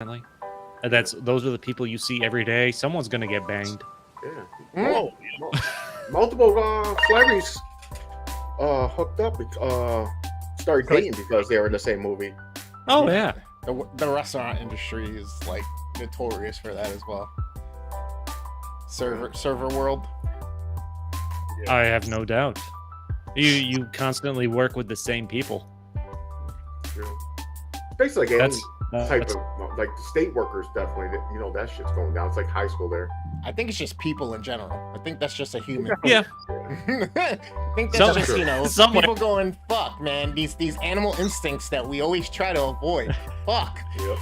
And those are the people you see every day. Someone's gonna get banged. Yeah. Whoa. Multiple celebrities hooked up, started dating because they were in the same movie. Oh yeah. The restaurant industry is like notorious for that as well. Server world. Yeah. I have no doubt. You constantly work with the same people. Yeah. Basically, like any type of like the state workers, definitely. That shit's going down. It's like high school there. I think it's just people in general. I think that's just a human. Yeah. I think that's just people going, fuck, man. These animal instincts that we always try to avoid. Fuck. Yep.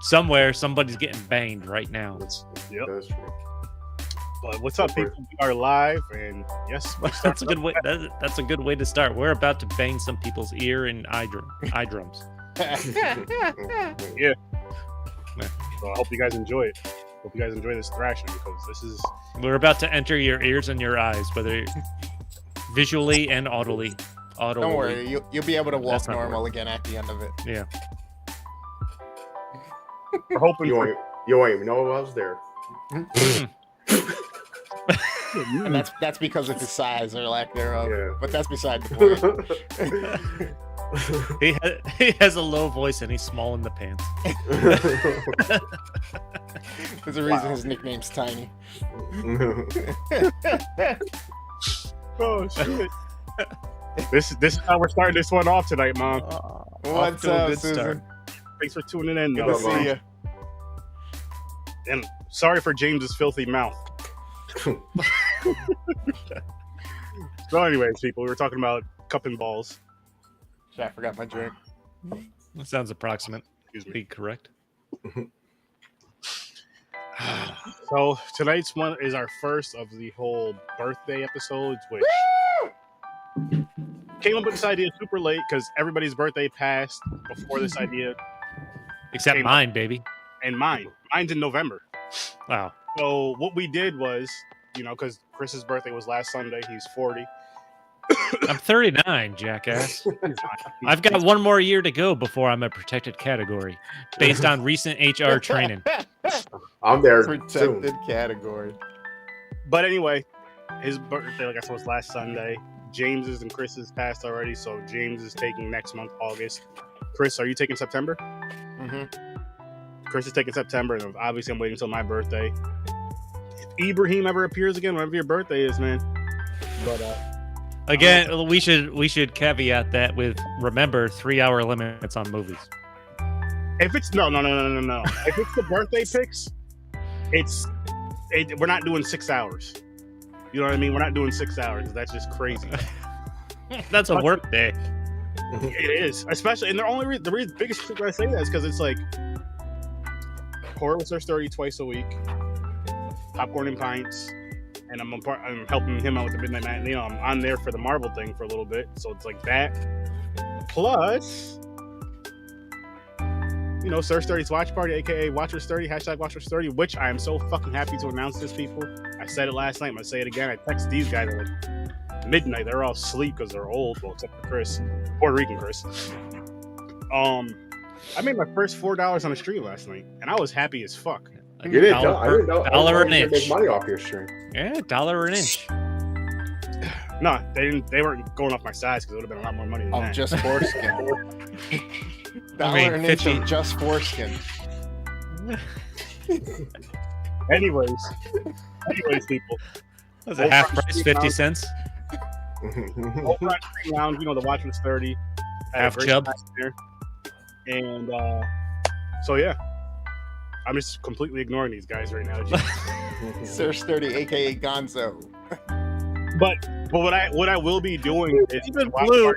Somewhere somebody's getting banged right now. That's true. But what's up, people? We are live, and yes, that's a good way. That's a good way to start. We're about to bang some people's ear and eye drums. Yeah. So I hope you guys enjoy it. Hope you guys enjoy this thrashing because we're about to enter your ears and your eyes, whether visually and audibly. Don't worry, you'll be able to walk normal again at the end of it. Yeah. We're hoping you won't even know I was there. And that's because of his size or lack thereof. Yeah. But that's beside the point. He has a low voice and he's small in the pants. There's a reason his nickname's Tiny. Oh shit! This is how we're starting this one off tonight, Mom. What's up, Susan? Start. Thanks for tuning in. Good to see you. And sorry for James's filthy mouth. So, anyways, people, we were talking about cupping balls. Shit, I forgot my drink. That sounds approximate. Excuse me. Be correct. So tonight's one is our first of the whole birthday episodes, which came up with this idea super late because everybody's birthday passed before this idea. Except mine, baby. And mine. Mine's in November. Wow. So what we did was, because Chris's birthday was last Sunday, he's 40. I'm 39, jackass. I've got one more year to go before I'm a protected category, based on recent HR training. I'm there. Protected category. But anyway, his birthday, like I said, was last Sunday. James's and Chris's passed already, so James is taking next month, August. Chris, are you taking September? Mm-hmm. Chris is taking September, and obviously I'm waiting until my birthday. If Ibrahim ever appears again, whenever your birthday is, man. But again, we should caveat that with remember 3-hour limits on movies. If it's no. If it's the birthday picks, we're not doing 6 hours. You know what I mean? We're not doing 6 hours. That's just crazy. That's a work day. It is, especially, and the biggest reason I say that is because it's like Horror with Sir Sturdy twice a week, Popcorn and Pints, and I'm helping him out with the Midnight Matinee. I'm on there for the Marvel thing for a little bit, so it's like that. Plus, Sir Sturdy's Watch Party, aka Watcher Sturdy, #WatcherSturdy, which I am so fucking happy to announce this, people. I said it last night, I'm gonna say it again. I texted these guys at like midnight. They're all asleep because they're old, well, except for Chris, Puerto Rican Chris. I made my first $4 on a stream last night, and I was happy as fuck. You didn't know. I didn't know. $1 an inch. Make money off your stream. Yeah, $1 an inch. No, they weren't going off my size because it would have been a lot more money than that. Just foreskin. $1 an inch of just foreskin. Anyways, people. Was it half price, 50 cents? Over on Stream Lounge, the Watch was 30. Half chub. And so yeah, I'm just completely ignoring these guys right now. Sir Sturdy, aka Gonzo. But what I will be doing is even blue.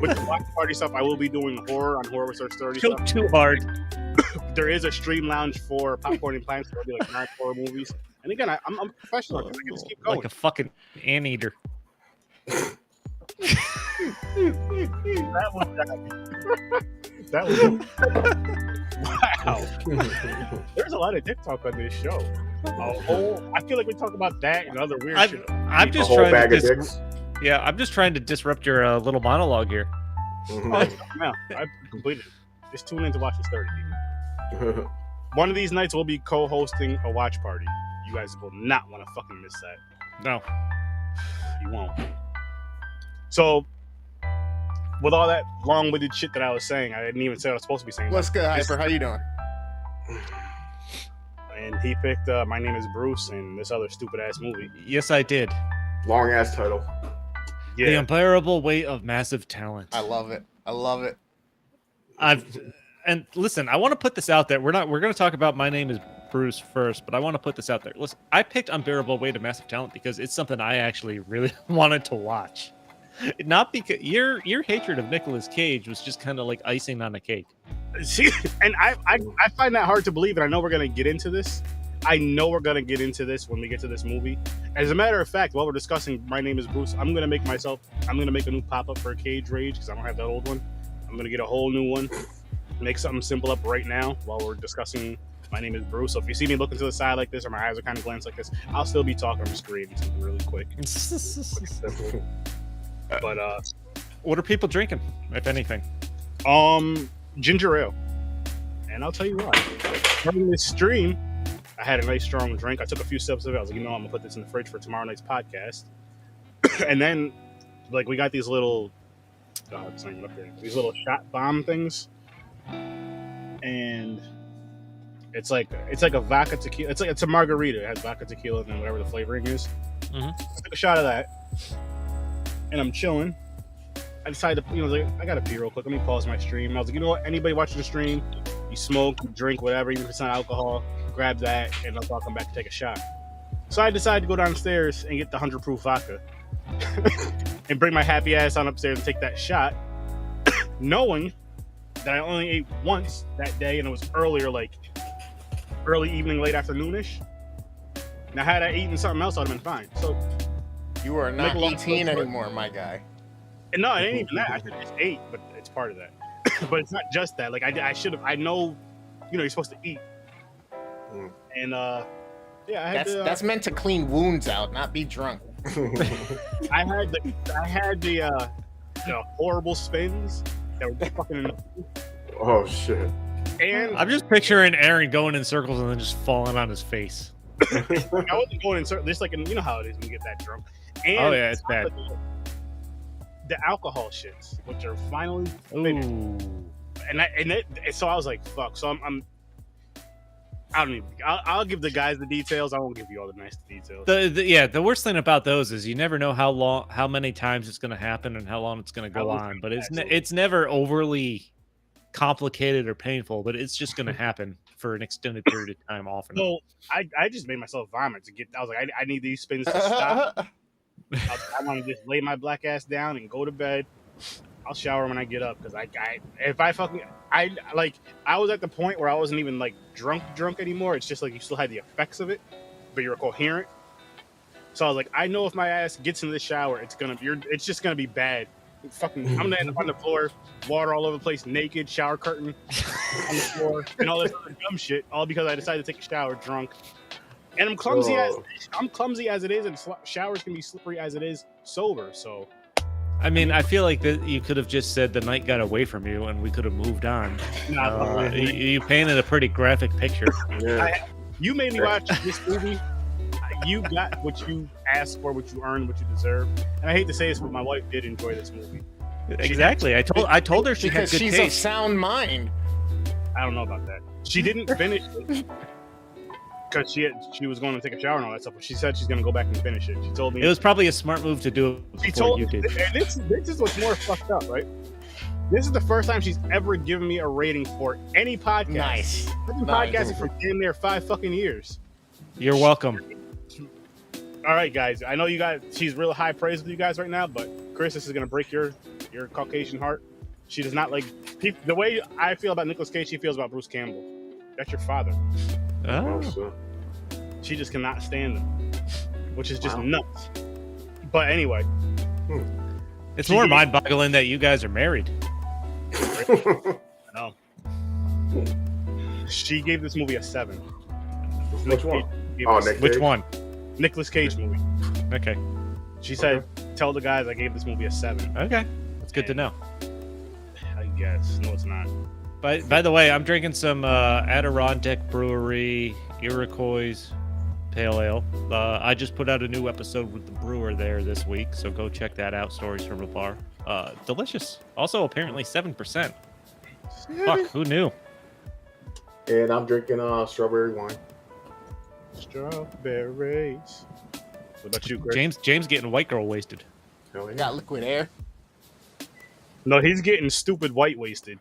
With the Watch Party stuff, I will be doing horror with Sir Sturdy stuff. Too hard. There is a stream lounge for Popcorn and Pints, so there'll be like 9 horror movies. And again, I'm a professional. I can just keep going. Like a fucking anteater. That was wow. There's a lot of TikTok on this show. I feel like we talk about that and other weird shit. I'm just trying to I'm just trying to disrupt your little monologue here. No, I've completed it. Just tune in to Watch this 30, people. One of these nights we'll be co-hosting a watch party. You guys will not want to fucking miss that. No. You won't. So, with all that long-winded shit that I was saying, I didn't even say what I was supposed to be saying. What's good, Hyper? How you doing? And he picked My Name is Bruce and this other stupid-ass movie. Yes, I did. Long-ass title. Yeah. The Unbearable Weight of Massive Talent. I love it. I love it. And listen, I want to put this out there. We're going to talk about My Name is Bruce first, but I want to put this out there. Listen, I picked Unbearable Weight of Massive Talent because it's something I actually really wanted to watch. Not because your hatred of Nicolas Cage was just kind of like icing on the cake. See, and I find that hard to believe, and I know we're going to get into this. I know we're going to get into this when we get to this movie. As a matter of fact, while we're discussing My Name is Bruce, I'm going to make a new pop-up for Cage Rage because I don't have that old one. I'm going to get a whole new one. Make something simple up right now while we're discussing My Name is Bruce. So if you see me looking to the side like this or my eyes are kind of glanced like this, I'll still be talking on the screen something really quick. But what are people drinking, if anything? Ginger ale. And I'll tell you why. During this stream, I had a nice strong drink. I took a few sips of it. I was like, I'm gonna put this in the fridge for tomorrow night's podcast. And then, like, we got these little, these little shot bomb things, and it's like a vodka tequila. It's a margarita. It has vodka tequila and then whatever the flavoring is. Mm-hmm. I took a shot of that, and I'm chilling. I decided to, I gotta pee real quick. Let me pause my stream. And I was like, you know what? Anybody watching the stream, you smoke, you drink, whatever, even if it's not alcohol, grab that, and I'll come back and take a shot. So I decided to go downstairs and get the 100 proof vodka and bring my happy ass on upstairs and take that shot, knowing that I only ate once that day, and it was early evening, late afternoonish. Now, had I eaten something else, I'd have been fine. So you are not 18 anymore, my guy. And no, it ain't even that. I should have just ate, but it's part of that. But it's not just that. Like I should have. I know, you're supposed to eat. And yeah, that's meant to clean wounds out, not be drunk. I had the horrible spins that were fucking enough. Oh shit! And I'm just picturing Aaron going in circles and then just falling on his face. I wasn't going in circles. Just you know how it is when you get that drunk. And oh yeah, it's bad. The alcohol shits, which are finally finished. So I was like, fuck. So I don't even. I'll give the guys the details. I won't give you all the nice details. The worst thing about those is you never know how many times it's going to happen and how long it's going to go on. But it's never overly complicated or painful. But it's just going to happen for an extended period of time, often. So I just made myself vomit to get. I was like, I need these spins to stop. I want to just lay my black ass down and go to bed. I'll shower when I get up because I was at the point where I wasn't even drunk anymore. It's just you still had the effects of it, but you're coherent. So I was like, I know if my ass gets in the shower, it's just gonna be bad. I'm gonna end up on the floor, water all over the place, naked, shower curtain on the floor, and all this other dumb shit, all because I decided to take a shower drunk. And I'm clumsy as it is, and showers can be slippery as it is sober. So, I mean, I feel like that you could have just said the night got away from you, and we could have moved on. You painted a pretty graphic picture. Yeah. You made me watch this movie. You got what you asked for, what you earned, what you deserve. And I hate to say this, but my wife did enjoy this movie. Exactly. I told her she had good she's taste. Of sound mind. I don't know about that. She didn't finish it. Because she was going to take a shower and all that stuff, but she said she's going to go back and finish it. She told me it was probably a smart move to do it before you did. And this is what's more fucked up, right? This is the first time she's ever given me a rating for any podcast. Nice. I've been podcasting for damn near 5 fucking years. You're welcome. All right, guys. I know she's real high praise with you guys right now, but Chris, this is going to break your Caucasian heart. She does not the way I feel about Nicolas Cage, she feels about Bruce Campbell. That's your father. Oh. She just cannot stand him, which is just nuts. But anyway, it's more mind-boggling that you guys are married. I know. She gave this movie a 7. Which one? Which one? Nicolas Cage movie. Okay. She said, "Tell the guys I gave this movie a 7." Okay, that's good to know. I guess no, it's not. By the way, I'm drinking some Adirondack Brewery Iroquois Pale Ale. I just put out a new episode with the brewer there this week, so go check that out. Stories from a Bar. Delicious. Also, apparently 7%. Fuck, who knew? And I'm drinking strawberry wine. Strawberries. What about you, Chris? James getting white girl wasted. Hell yeah. Got liquid air. No, he's getting stupid white wasted.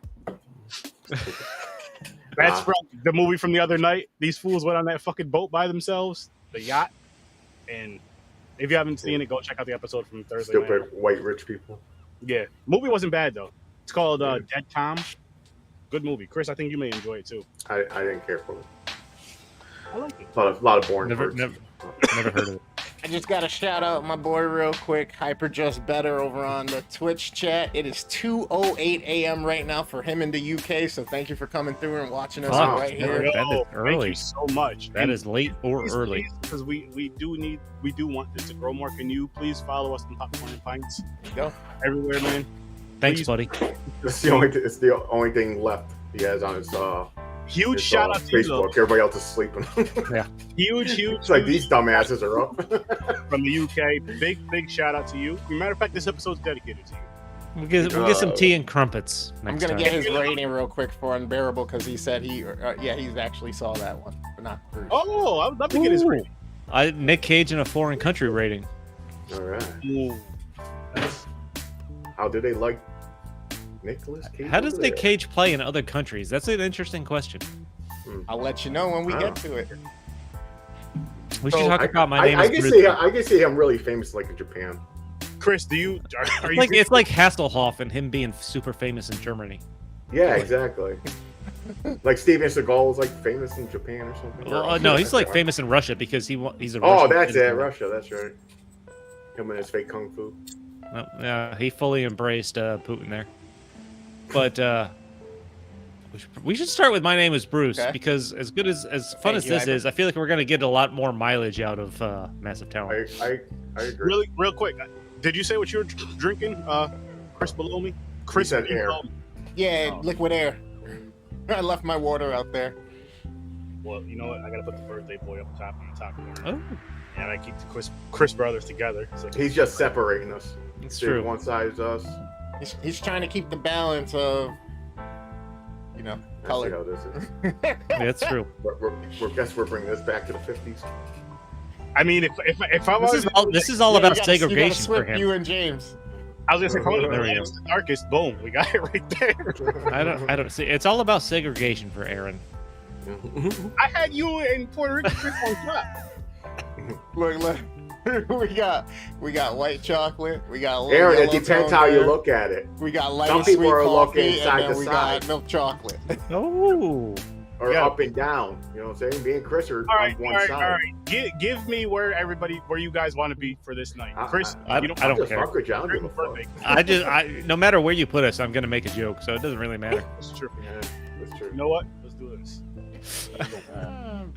That's from the movie from the other night. These fools went on that fucking boat by themselves, the yacht. And if you haven't seen it, go check out the episode from Thursday. Stupid white rich people. Yeah, movie wasn't bad though. It's called Dead Calm. Good movie, Chris. I think you may enjoy it too. I didn't care for it. I like it. A lot of boring. Never heard of it. I just got to shout out my boy real quick, Hyper Just Better over on the Twitch chat. It is 2:08 a.m. right now for him in the UK, so thank you for coming through and watching us right here. That is early. Thank you so much. That is late or early. Because we do want this to grow more. Can you please follow us on Popcorn and Pints? There you go. Everywhere, man. Thanks, Please. buddy. It's the only thing left he has on his Huge shout out to Facebook. you, though. Everybody else is sleeping. Yeah. Huge. It's like these dumbasses are up. From the UK. Big shout out to you. As a matter of fact, this episode's dedicated to you. We'll get some tea and crumpets next I'm gonna time. get his rating real quick for Unbearable because he said he's actually saw that one, but not Bruce. Oh, I would love to get his Ooh. rating. Nick Cage in a foreign country rating. All right. Ooh. How do they like Nicolas Cage? How does over Nick there? Cage play in other countries? That's an interesting question. I'll let you know when we Wow. get to it. We should talk about my name. I is can Bruce. see. I can see him really famous, like in Japan. Chris, are you? It's like Hasselhoff and him being super famous in Germany. Yeah, exactly. Like Steven Seagal is like famous in Japan or something. Well, no, he's like famous in Russia because he's a. Oh, Russian that's it, citizen. Russia. That's right. Him and his fake kung fu. Well, yeah, he fully embraced Putin there. But we should start with My Name is Bruce, Okay. because as good as fun Thank as you, this Ivan. is, I feel like we're going to get a lot more mileage out of Massive Talent. I agree. Really, real quick. Did you say what you were drinking, Chris below me? Chris said air. below me. Yeah, Oh. liquid air. I left my water out there. Well, you know what? I gotta put the birthday boy up top on the top corner. Oh, And I keep the Chris brothers together. So He's just separating us. it's See, true. One side is us. He's trying to keep the balance of, I see color. how this is. Yeah, it's true. Guess we're bringing this back to the 50s. I mean, if I was, This is all Yeah, about you gotta segregation for swip him. you and James. I was gonna say, probably There we go. the darkest. Boom, we got it right there. I don't see. It's all about segregation for Aaron. I had you in Puerto Rico on top. Look. we got white chocolate. We got a little Aaron, it yellow depends tone how you there. look at it. We got light Some sweet people are coffee, looking side and then to we side. got milk chocolate. Oh, Or Yeah. up and down. You know what I'm saying? Me and Chris are All right, on all one right, side. all right. Give me where you guys want to be for this night, Chris. I you don't Just care. fuck with you. I don't give a Birthday. fuck. No matter where you put us, I'm gonna make a joke, so it doesn't really matter. That's true. Yeah, that's true. You know what? Let's do this.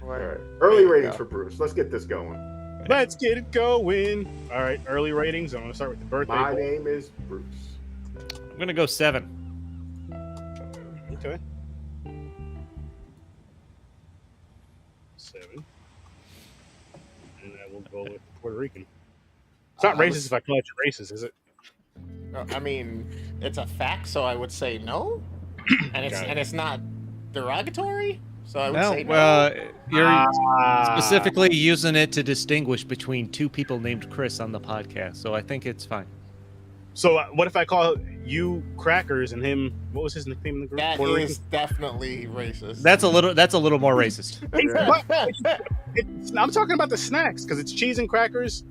All right. Early ratings for Bruce. Let's get this going. Let's get it going. All right, early ratings. I'm gonna start with the birthday. My boy. name is Bruce. I'm gonna go 7. Okay. 7. And I will go with Puerto Rican. It's not racist if I call it racist, is it? I mean, it's a fact, so I would say no. And it's not derogatory, so I would say no. You're specifically using it to distinguish between two people named Chris on the podcast, so I think it's fine. So what if I call you Crackers and him? What was his nickname in the group? That Puerto is definitely racist. That's a little more racist. Rican? I'm talking about the snacks because it's cheese and crackers.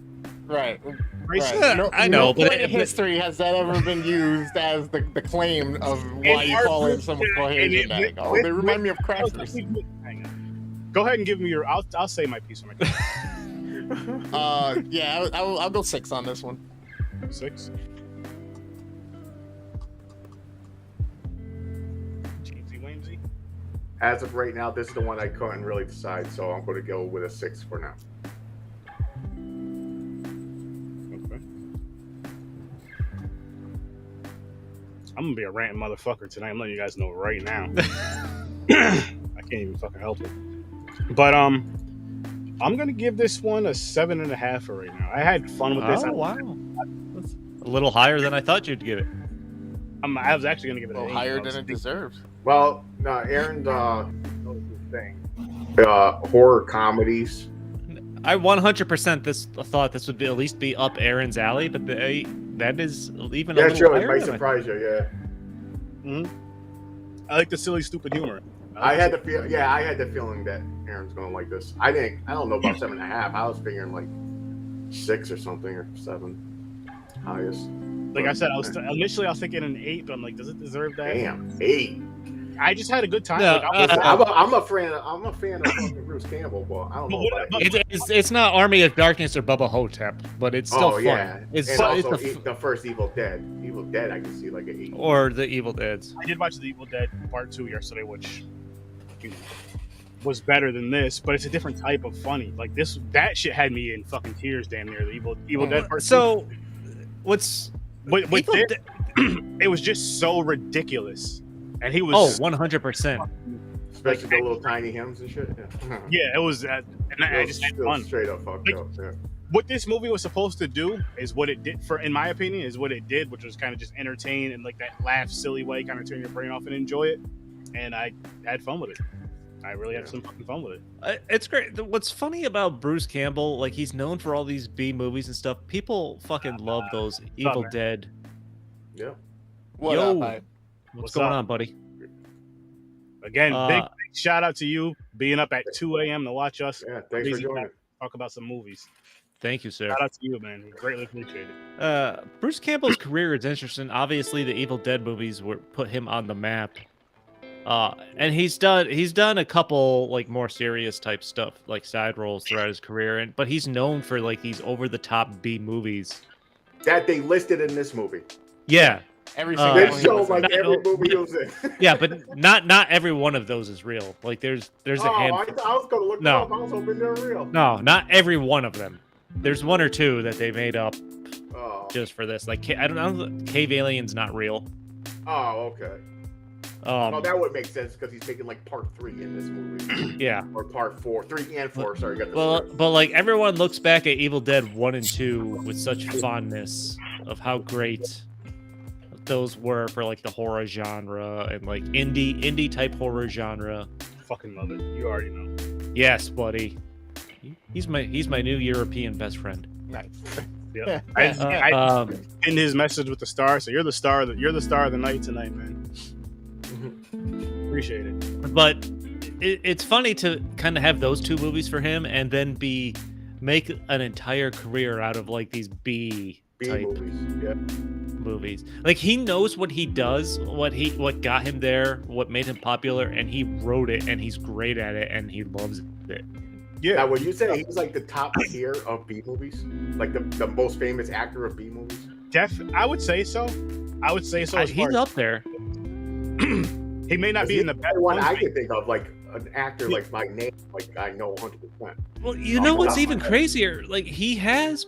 Right. Racist. Right. Yeah, I know, no but point in history has that ever been used as the claim of why you our call it group some chat, Caucasian and it- name. Oh, they remind me of crackers. Hang on. Go ahead and give me your. I'll say my piece for my. Yeah, I'll go 6 on this one. 6. Jamesy Wamesy. As of right now, this is the one I couldn't really decide, so I'm going to go with a 6 for now. Okay. I'm gonna be a ranting motherfucker tonight. I'm letting you guys know right now. I can't even fucking help it. But I'm gonna give this one a 7.5 right now. I had fun with this. Oh wow, that's a little higher than I thought you'd give it. I was actually gonna give it A an little 8. higher than it deserves. Well, no, Aaron's thing. Horror comedies. I 100% thought this would at least be up Aaron's alley, but that is even a Yeah, little sure. It higher might than I surprise you. Yeah. Mm-hmm. I like the silly, stupid humor. I had the feeling that Aaron's gonna like this. I don't know about 7.5. I was figuring like 6 or something, or 7 highest. Like I said, initially I was thinking an 8, but I'm like, does it deserve that? Damn, 8. I just had a good time. No, like, I'm a fan of fucking Bruce Campbell, but I don't know about it's not Army of Darkness or Bubba Hotep, but it's still fun. Yeah. It's and so, also it's the first Evil Dead. Evil Dead, I can see like an 8. or the Evil Deads. I did watch the Evil Dead Part 2 yesterday, which was better than this, but it's a different type of funny. Like that shit had me in fucking tears, damn near. The Evil Dead Part 2. So, what's but it was just so ridiculous, and he was 100%. Especially the little tiny hymns and shit. Yeah, yeah, it was, and I just had fun. Straight up fucked up. Yeah. What this movie was supposed to do is what it did, in my opinion, is what it did, which was kind of just entertain and like that laugh, silly way, kind of turn your brain off and enjoy it. And I had fun with it. I really had some fucking fun with it. It's great. What's funny about Bruce Campbell, like he's known for all these B movies and stuff. People fucking love those Evil Dead. Yeah. What Yo, up, mate? what's going on, buddy? Again, big shout out to you being up at 2 a.m. to watch us. Yeah, thanks for joining. Talk about some movies. Thank you, sir. Shout out to you, man. We greatly appreciate it. Bruce Campbell's career is interesting. Obviously, the Evil Dead movies put him on the map. And he's done a couple like more serious type stuff, like side roles throughout his career, but he's known for like these over the top B movies That they listed in this movie. Yeah. Every They single one. show was like in. every movie he was in. Yeah, but not every one of those is real. Like there's a handful. I was gonna look them up. I was hoping they're real. No, not every one of them. There's one or two that they made up just for this. Like I don't know, Cave Alien's not real. Oh, okay. Oh, that would make sense because he's taking like part 3 in this movie. Yeah. Or part 4, 3 and 4. Sorry, got the but like everyone looks back at Evil Dead 1 and 2 with such fondness of how great those were for like the horror genre and like indie type horror genre. Fucking love it. You already know. Yes, buddy. He's my new European best friend. Nice. Yeah. I in his message with the star, so you're the star of the night tonight, man. Appreciate it. But it's funny to kind of have those two movies for him and then make an entire career out of like these B type movies. Yeah. Movies. Like he knows what he does, what got him there, what made him popular, and he wrote it and he's great at it and he loves it. Yeah. Now, would you say he's like the top tier of B movies? Like the most famous actor of B movies? I would say so. He's up there. He may not be in the best one I can think of, like an actor like my name, like I know 100%. Well, you know what's even crazier? Like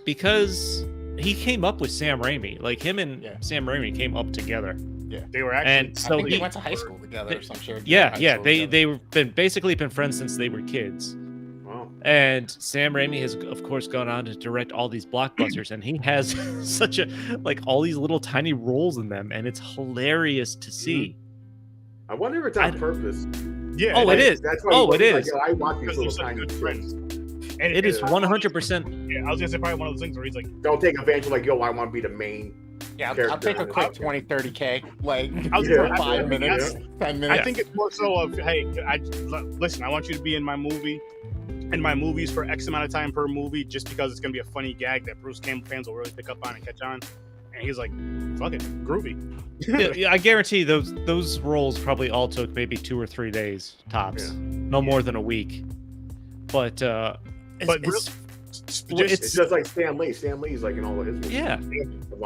because he came up with Sam Raimi. Like him and Sam Raimi came up together. Yeah, they were actually. And so I think they went to high school together or some shit. Yeah. They've basically been friends since they were kids. Wow. And Sam Raimi has, of course, gone on to direct all these blockbusters, and he has such all these little tiny roles in them, and it's hilarious to see. I wonder if it's on purpose. Yeah. Oh, it is. That's why it is. Like, I want these little tiny friends. And it is 100%. Yeah, I was gonna say probably one of those things where he's like, don't take advantage of like, yo, I want to be the main. Yeah, I'll take a quick 20, 30K, like for 5 minutes, 10 minutes. I think it's more so of, hey, listen, I want you to be in my movie, and my movies for X amount of time per movie, just because it's gonna be a funny gag that Bruce Campbell fans will really pick up on and catch on. And he's like, fuck it, groovy. Yeah, I guarantee those roles probably all took maybe 2 or 3 days tops, no more than a week. But it's just like Stan Lee. Stan Lee's like in all of his movies. Yeah.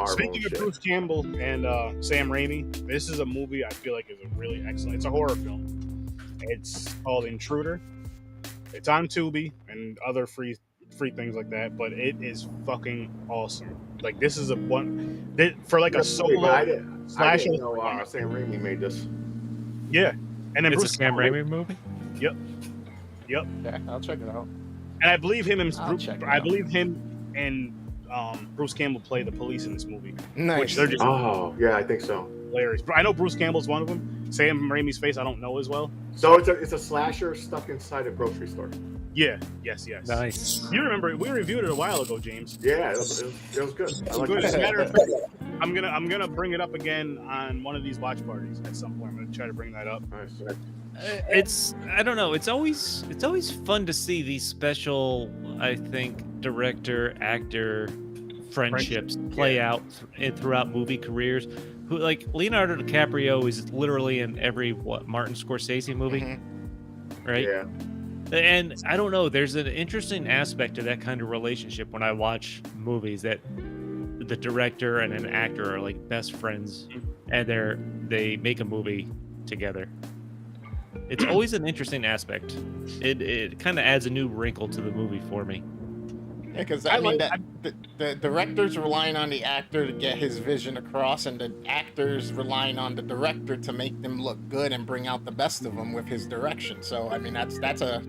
Speaking of Bruce Campbell and Sam Raimi, this is a movie I feel like is a really excellent. It's a horror film. It's called Intruder. It's on Tubi and other free free things like that, but it is fucking awesome. Like this is for like a solo I didn't slasher. know Sam Raimi made this. Yeah, and then It's a Bruce Sam Campbell- Raimi movie. Yep. Yeah, I'll check it out. And I believe him and I'll check it I out. believe him and Bruce Campbell play the police in this movie, Nice. which they're just Oh, yeah, I think so. hilarious. But I know Bruce Campbell's one of them. Sam Raimi's face I don't know as well. So it's a slasher stuck inside a grocery store. Yeah. Yes. Nice. You remember we reviewed it a while ago, James. Yeah, it was good. I like Good. As a that. matter of fact, I'm gonna bring it up again on one of these watch parties at some point. I'm gonna try to bring that up. Nice. It's I don't know. It's always fun to see these special, I think, director actor friendships play out throughout movie careers. Who like Leonardo DiCaprio is literally in every Martin Scorsese movie, Mhm. right? Yeah. And I don't know. There's an interesting aspect to that kind of relationship when I watch movies that the director and an actor are like best friends, and they make a movie together. It's always an interesting aspect. It kind of adds a new wrinkle to the movie for me. Yeah, because I I mean, like- the director's relying on the actor to get his vision across, and the actor's relying on the director to make them look good and bring out the best of them with his direction. So I mean, that's a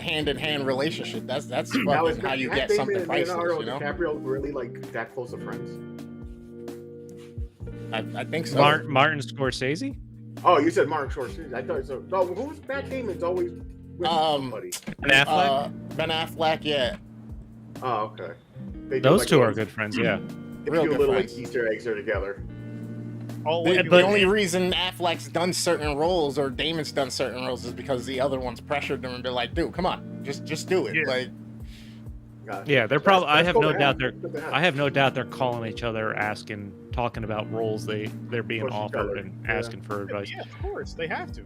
hand-in-hand relationship. That's Now, fucking how you get something Damon priceless, Leonardo you know? DiCaprio really like that close of friends? I think so. Martin Scorsese, Oh, you said Martin Scorsese. I thought so. No, who's Matt Damon's always with somebody? Ben Affleck. Ben Affleck, yeah. Oh, okay. They do Those like two are those- good friends. Yeah. They Real do good little like friends. Easter eggs there together. Oh, The, wait, the only reason Affleck's done certain roles or Damon's done certain roles is because the other ones pressured them and they're like, dude, come on, just do it. Yeah. Like, Gotcha. Yeah, they're probably. I That's have cool no to doubt have. they're. Good to have. I have no doubt they're calling each other, talking about roles they're being Push each offered other, and yeah. asking for advice. yeah, of course they have to.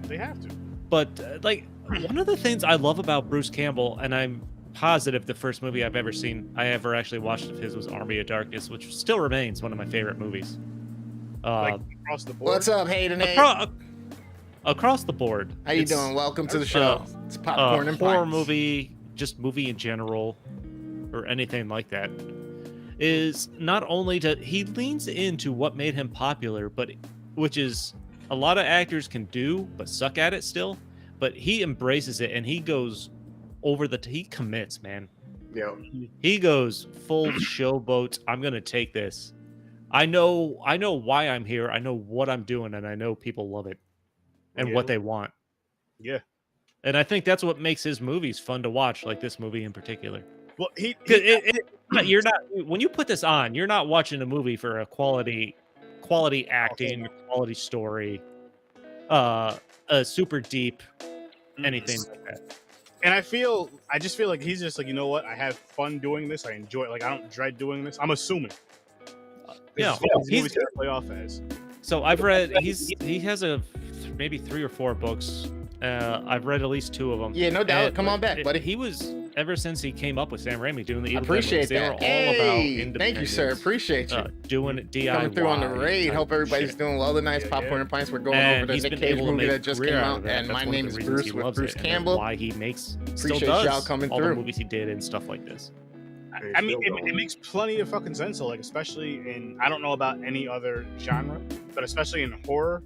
They have to. But like one of the things I love about Bruce Campbell, and I'm positive the first movie I've ever seen, I ever actually watched of his was Army of Darkness, which still remains one of my favorite movies. Like across the board. what's up, Hayden? Across the board. How you It's, doing? Welcome to the show. It's popcorn and horror pints. movie, just movie in general, or anything like that, is not only he leans into what made him popular, but which is a lot of actors can do but suck at it still, but he embraces it and he goes he commits, man. Yeah. He goes full showboat. I'm gonna take this. I know why I'm here. I know what I'm doing, and I know people love it and Yeah. what they want. Yeah. And I think that's what makes his movies fun to watch, like this movie in particular. Well, he 'Cause you're not when you put this on, you're not watching a movie for a quality acting, quality story, a super deep anything like that. And I just feel like he's just like, you know what? I have fun doing this. I enjoy it. Like I don't dread doing this. I'm assuming. This Yeah, is what these he's- movies gotta play off as. So I've read he has maybe 3 or 4 books. I've read at least 2 of them. Yeah, no doubt. And, Come on back, buddy. He was ever since he came up with Sam Raimi doing the I Evil Dead appreciate movies, they were that. all Hey, about thank you, sir. independence, Appreciate you. doing it DIY. Coming through on the raid. type Hope of everybody's shit. doing well tonight. Yeah, Popcorn yeah. and pints. We're going And over the he's Nick been Cage able to movie make that just a career came out out, of that. and That's my one of name the is reasons Bruce he with loves Bruce it, and that's Campbell. why he still Appreciate does y'all coming all through. the movies he did and stuff like this. I mean, it makes plenty of fucking sense. So, like, especially in, I don't know about any other genre, but especially in horror,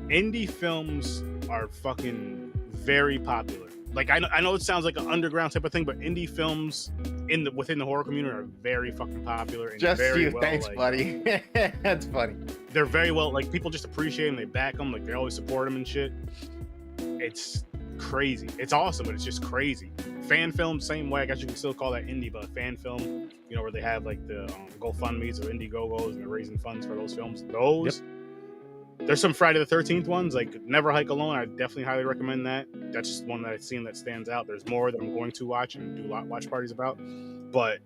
indie films are fucking very popular. Like, I know it sounds like an underground type of thing, but indie films within the horror community are very fucking popular and Just very you. well, Thanks, like, buddy. That's funny. They're very well, like, people just appreciate them, they back them, like, they always support them and shit. It's crazy. It's awesome, but it's just crazy. Fan film, same way. I guess you can still call that indie, but fan film, you know, where they have like the GoFundMe's or Indiegogos and they're raising funds for those films. Those, there's some Friday the 13th ones, like Never Hike Alone. I definitely highly recommend that. That's just one that I've seen that stands out. There's more that I'm going to watch and do watch parties about. But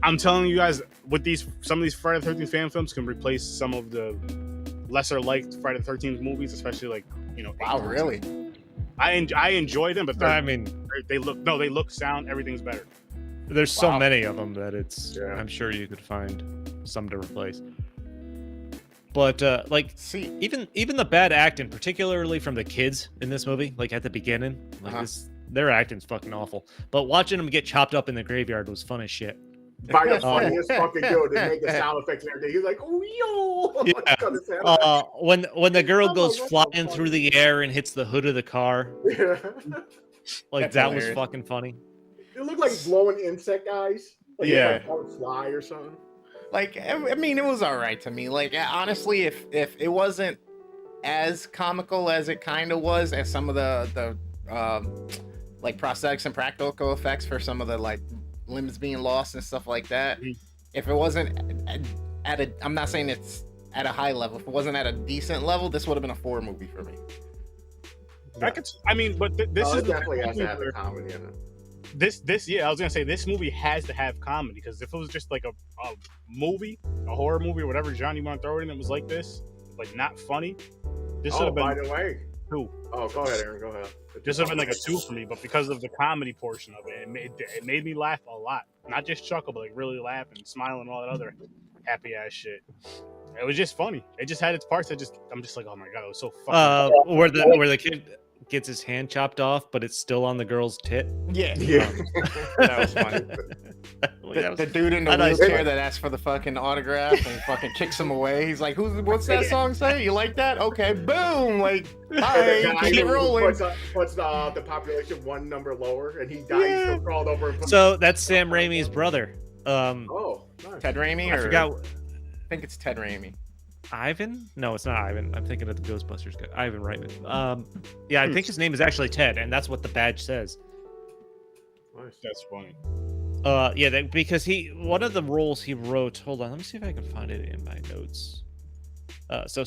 I'm telling you guys, with some of these Friday the 13th fan films can replace some of the lesser liked Friday the 13th movies, especially like, you know. Wow, really? I enjoy them, but I mean, they look, sound, everything's better. there's so Wow. many of them that it's. Yeah. I'm sure you could find some to replace. But like See, even the bad acting, particularly from the kids in this movie, like at the beginning, like Uh-huh. Their acting's fucking awful. But watching them get chopped up in the graveyard was fun as shit. By the funniest fucking dude, they make the sound effects and everything. He's like, "Oh yo!" Yeah. Cut his head off. When the girl I'm goes like, what the flying fuck? through the air and hits the hood of the car, Yeah. like That's that hilarious. was fucking funny. It looked like blowing insect eyes. Like Yeah. Like a fly or something. Like, I mean, it was all right to me. Like, honestly, if it wasn't as comical as it kind of was, as some of the like prosthetics and practical effects for some of the like limbs being lost and stuff like that, if it wasn't at a, I'm not saying it's at a high level, if it wasn't at a decent level, this would have been a 4 movie for me. I mean, but this is It definitely has to movie have the where- comedy in it. This yeah, I was gonna say this movie has to have comedy, because if it was just like a movie, a horror movie or whatever genre you want to throw it in, that was like this, like not funny, this should Oh, have by been the way. 2. Oh, go ahead, Aaron. Go ahead. This would have been like a 2 for me, but because of the comedy portion of it, it made me laugh a lot. Not just chuckle, but like really laugh and smile and all that other happy ass shit. It was just funny. It just had its parts that I'm just like, oh my god, it was so fucking. Where the kid gets his hand chopped off, but it's still on the girl's tit. Yeah, Yeah. that was funny. The dude in the I know, it's wheelchair funny. that asked for the fucking autograph and fucking kicks him away. He's like, what's that song say? You like that? Okay, boom. Like, bye, keep it rolling. Puts the population 1 number lower, and he dies. Yeah. So crawled over. And So that's Sam Raimi's brother. Oh, nice. Ted Raimi? I Or forgot. I think it's Ted Raimi. Ivan? No, it's not Ivan. I'm thinking of the Ghostbusters guy. Ivan Reitman. Yeah, I think his name is actually Ted, and that's what the badge says. Nice. That's funny. Yeah, because one of the roles he wrote. Hold on, let me see if I can find it in my notes. So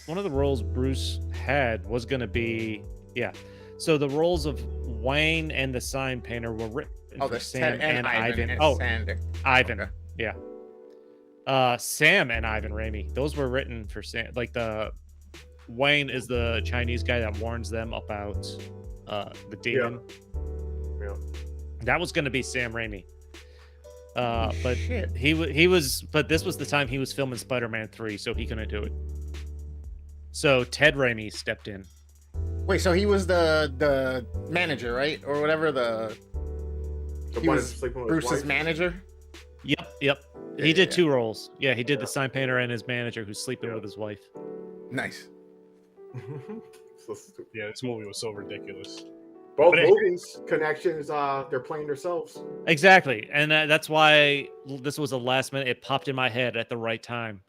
one of the roles Bruce had was going to be, yeah. So the roles of Wayne and the sign painter were written for there's Sam Ted and Ivan. and Oh, Sander. Ivan. Okay. Yeah. Sam and Ivan Raimi. Those were written for Sam. Like Wayne is the Chinese guy that warns them about the demon. Yeah. That was going to be Sam Raimi. But Shit. he was. But this was the time he was filming Spider-Man 3, so he couldn't do it. So Ted Raimi stepped in. Wait, so he was the manager, right? Or whatever, The he one was that's sleeping with his Bruce's wife. manager? Yep. Yeah, He did yeah. 2 roles. Yeah, he did Yeah. the sign painter and his manager who's sleeping with his wife. Nice. So stupid. Yeah, this movie was so ridiculous. Both But it- movies connections. They're playing themselves. Exactly, and that's why this was a last minute. It popped in my head at the right time.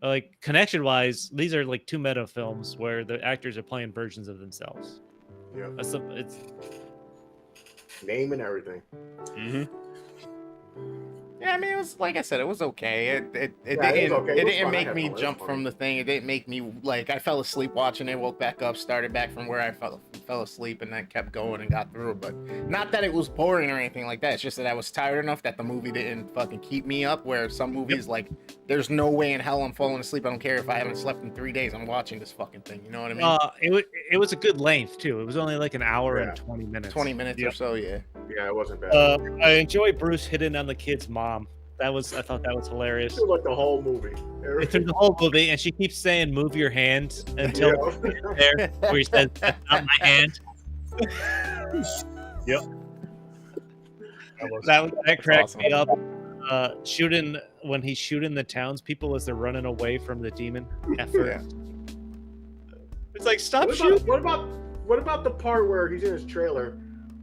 Like connection-wise, these are like 2 meta films where the actors are playing versions of themselves. Yeah. It's Name and everything. Mm-hmm. Yeah, I mean, it was like I said, it was okay. It Yeah, it was didn't okay. It was didn't fun. I make had me fun. It was jump fun. from the thing. It didn't make me like I fell asleep watching it, woke back up, started back from where I fell asleep, and then kept going and got through. But not that it was boring or anything like that. It's just that I was tired enough that the movie didn't fucking keep me up. Where some movies like, there's no way in hell I'm falling asleep. I don't care if I haven't slept in 3 days. I'm watching this fucking thing. You know what I mean? it was a good length too. It was only like an hour and Yeah. 20 minutes. 20 minutes or Yep. so, yeah. Yeah, it wasn't bad. I enjoy Bruce hitting on the kid's mom. I thought that was hilarious. It was like the whole movie. Through the whole movie, and she keeps saying, "Move your hand," until there where he says, "That's not my hand." That was That cracked awesome. me up. When he's shooting the townspeople as they're running away from the demon at first. It's like, stop shooting. What about the part where he's in his trailer?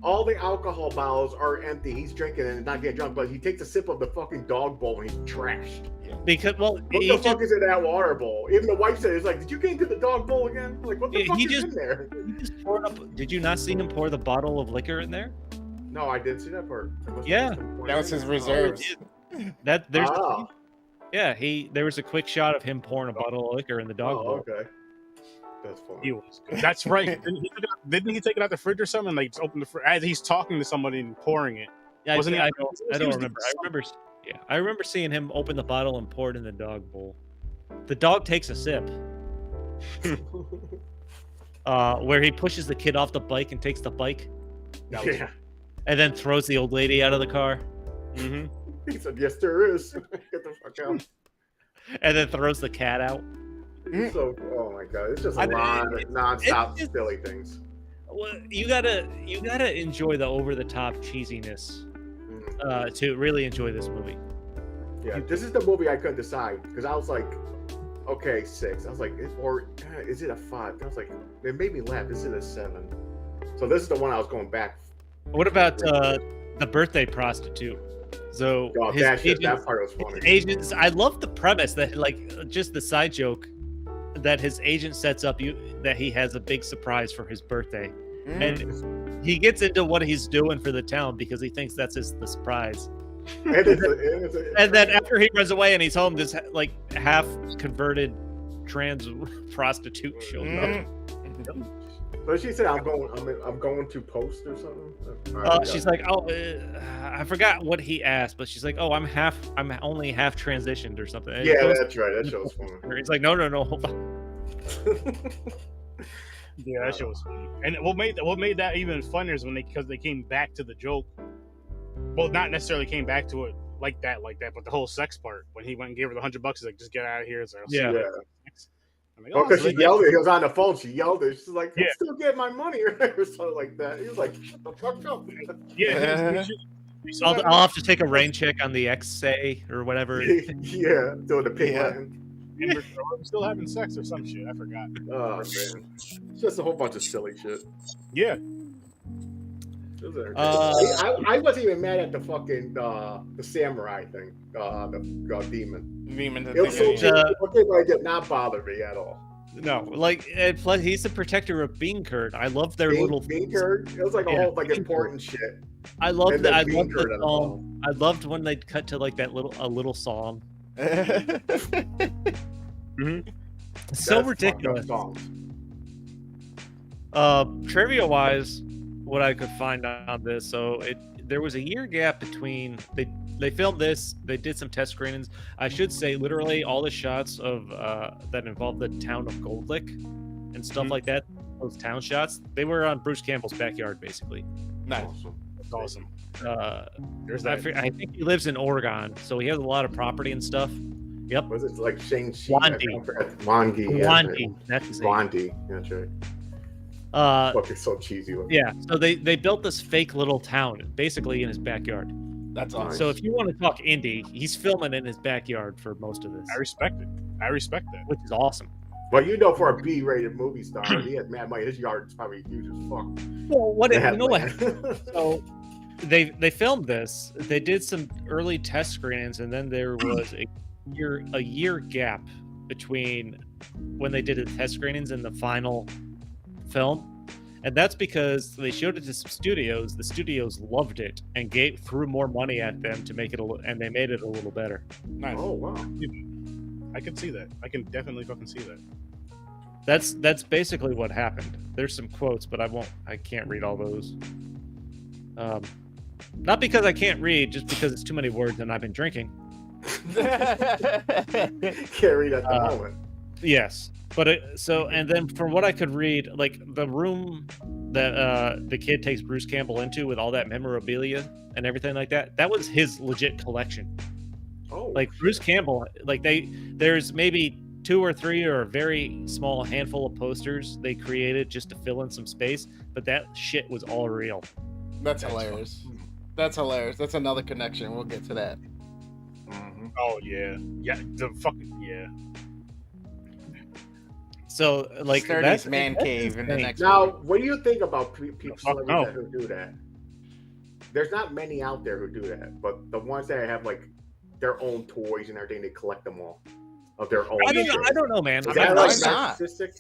All the alcohol bottles are empty. He's drinking and not getting drunk, but he takes a sip of the fucking dog bowl and he's trashed. Because What the fuck is in that water bowl? Even the wife said, "It's like, did you get into the dog bowl again? Like, what the Yeah, fuck he is just- in there?" poured up. Did you not see him pour the bottle of liquor in there? No, I didn't see that part. Yeah. That was his reserves. Oh, There was a quick shot of him pouring a bottle of liquor in the dog bowl. okay. That's funny. He was good. That's right. Didn't he take it out the fridge or something? Like just open the fridge as he's talking to somebody and pouring it. Yeah, Wasn't he- I he don't was remember. doing I remember seeing him open the bottle and pour it in the dog bowl. The dog takes a sip. Where he pushes the kid off the bike and takes the bike, Yeah. and then throws the old lady out of the car, Mm-hmm. He said, "Yes, there is." Get the fuck out. and then throws the cat out. So, oh my god, it's just a I- lot of nonstop it's- silly things. you gotta enjoy the over the top cheesiness to really enjoy this movie. Yeah, this is the movie I couldn't decide because I was like, okay, 6. I was like, is it a 5? I was like, it made me laugh. Is it a 7? So this is the one I was going back. What about the Birthday Prostitute? So that part was funny. Agents, I love the premise that just the side joke that his agent sets up that he has a big surprise for his birthday, and he gets into what he's doing for the town because he thinks that's the surprise. And then after he runs away and he's home, this half converted trans prostitute shows up. So she said, "I'm going to post or something." She's like, "Oh, I forgot what he asked," but she's like, "Oh, I'm only half transitioned or something." And yeah, that's right. That show's funny. He's like, "No, hold on." Yeah, that show was funny. And what made that even funnier is because they came back to the joke. Well, not necessarily came back to it like that, but the whole sex part when he went and gave her the $100, he's like, "Just get out of here." So yeah. I'm like, because she yelled it. He was on the phone. She yelled it. She's like, "Yeah, still get my money," or something like that. He was like, "Shut the fuck up." Yeah. I'll have to take a rain check on the XA or whatever. Yeah, doing the pink button. We're still having sex or some shit. I forgot. Oh man, it's just a whole bunch of silly shit. Yeah. I wasn't even mad at the fucking the samurai thing, the demon. Demon. It was so it did not bother me at all. No, and plus he's the protector of Bean Curd. I love their little Bean Curd. It was like a whole important shit. I loved that. I loved the song. I loved when they cut to a little song. So ridiculous. Trivia wise, what I could find on this, so there was a year gap between they filmed this, they did some test screenings. I should say literally all the shots of that involved the town of Gold Lick and stuff like that, those town shots, they were on Bruce Campbell's backyard basically. Nice. Awesome. There's that. I think he lives in Oregon, so he has a lot of property and stuff. Yep. Was it like Shane Wandy. That's his name. Wandy. That's right. Fucking so cheesy. Yeah. So they built this fake little town basically in his backyard. That's awesome. So if you want to talk indie, he's filming in his backyard for most of this. I respect it. I respect that. Which is awesome. But for a B-rated movie star, he had mad money. His yard is probably huge as fuck. Well, what? So they filmed this. They did some early test screenings, and then there was a year gap between when they did the test screenings and the final film, and that's because they showed it to some studios. The studios loved it and threw more money at them to make it and they made it a little better. Nice. Oh wow! I can see that. I can definitely fucking see that. That's basically what happened. There's some quotes, but I can't read all those. Not because I can't read, just because it's too many words and I've been drinking. Can't read at the moment. Yes, but and then from what I could read, the room that the kid takes Bruce Campbell into with all that memorabilia and everything like that, that was his legit collection. Oh, Bruce Campbell, there's maybe 2 or 3 or a very small handful of posters they created just to fill in some space, but that shit was all real. That's hilarious. That's hilarious. That's another connection. We'll get to that. Mm-hmm. Oh yeah, the fucking yeah. So Sturdy's man cave in the next. Now, movie. what do you think about people no. who do that? There's not many out there who do that, but the ones that have their own toys and everything, they collect them all of their own. I don't know, man. Is that not? narcissistic?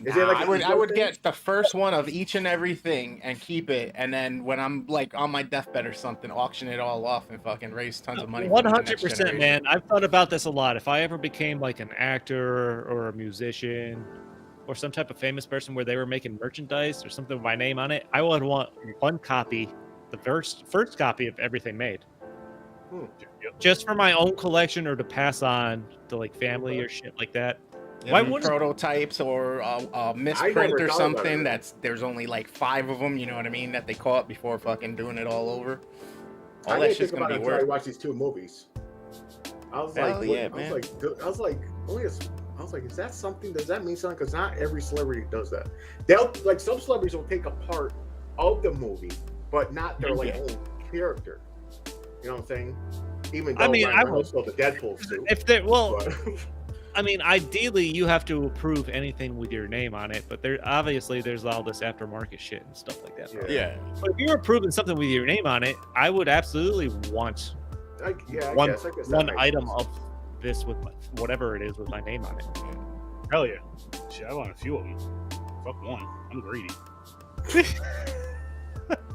I would get the first one of each and everything and keep it, and then when I'm on my deathbed or something, auction it all off and fucking raise tons of money. 100%, man. I've thought about this a lot. If I ever became an actor or a musician or some type of famous person where they were making merchandise or something with my name on it, I would want one copy, the first copy of everything made. Just for my own collection or to pass on to family or shit like that. Why wouldn't prototypes or a misprint or something there's only 5 of them, you know what I mean, that they caught before fucking doing it all over. All that shit's gonna be worth. I watched these 2 movies. I was like, man. I was like, only I was like, is that something? Does that mean something? Because not every celebrity does that. They'll like some celebrities will take a part of the movie, but not their like own character. You know what I'm saying? Even though I mean, Ryan I Reynolds stole the Deadpool suit. If they well, But, I mean, ideally, you have to approve anything with your name on it, but there's all this aftermarket shit and stuff like that. Yeah. But if you're approving something with your name on it, I would absolutely want I one guess that makes item sense. of this with whatever it is with my name on it. Hell yeah. Shit, I want a few of them. Fuck one. I'm greedy.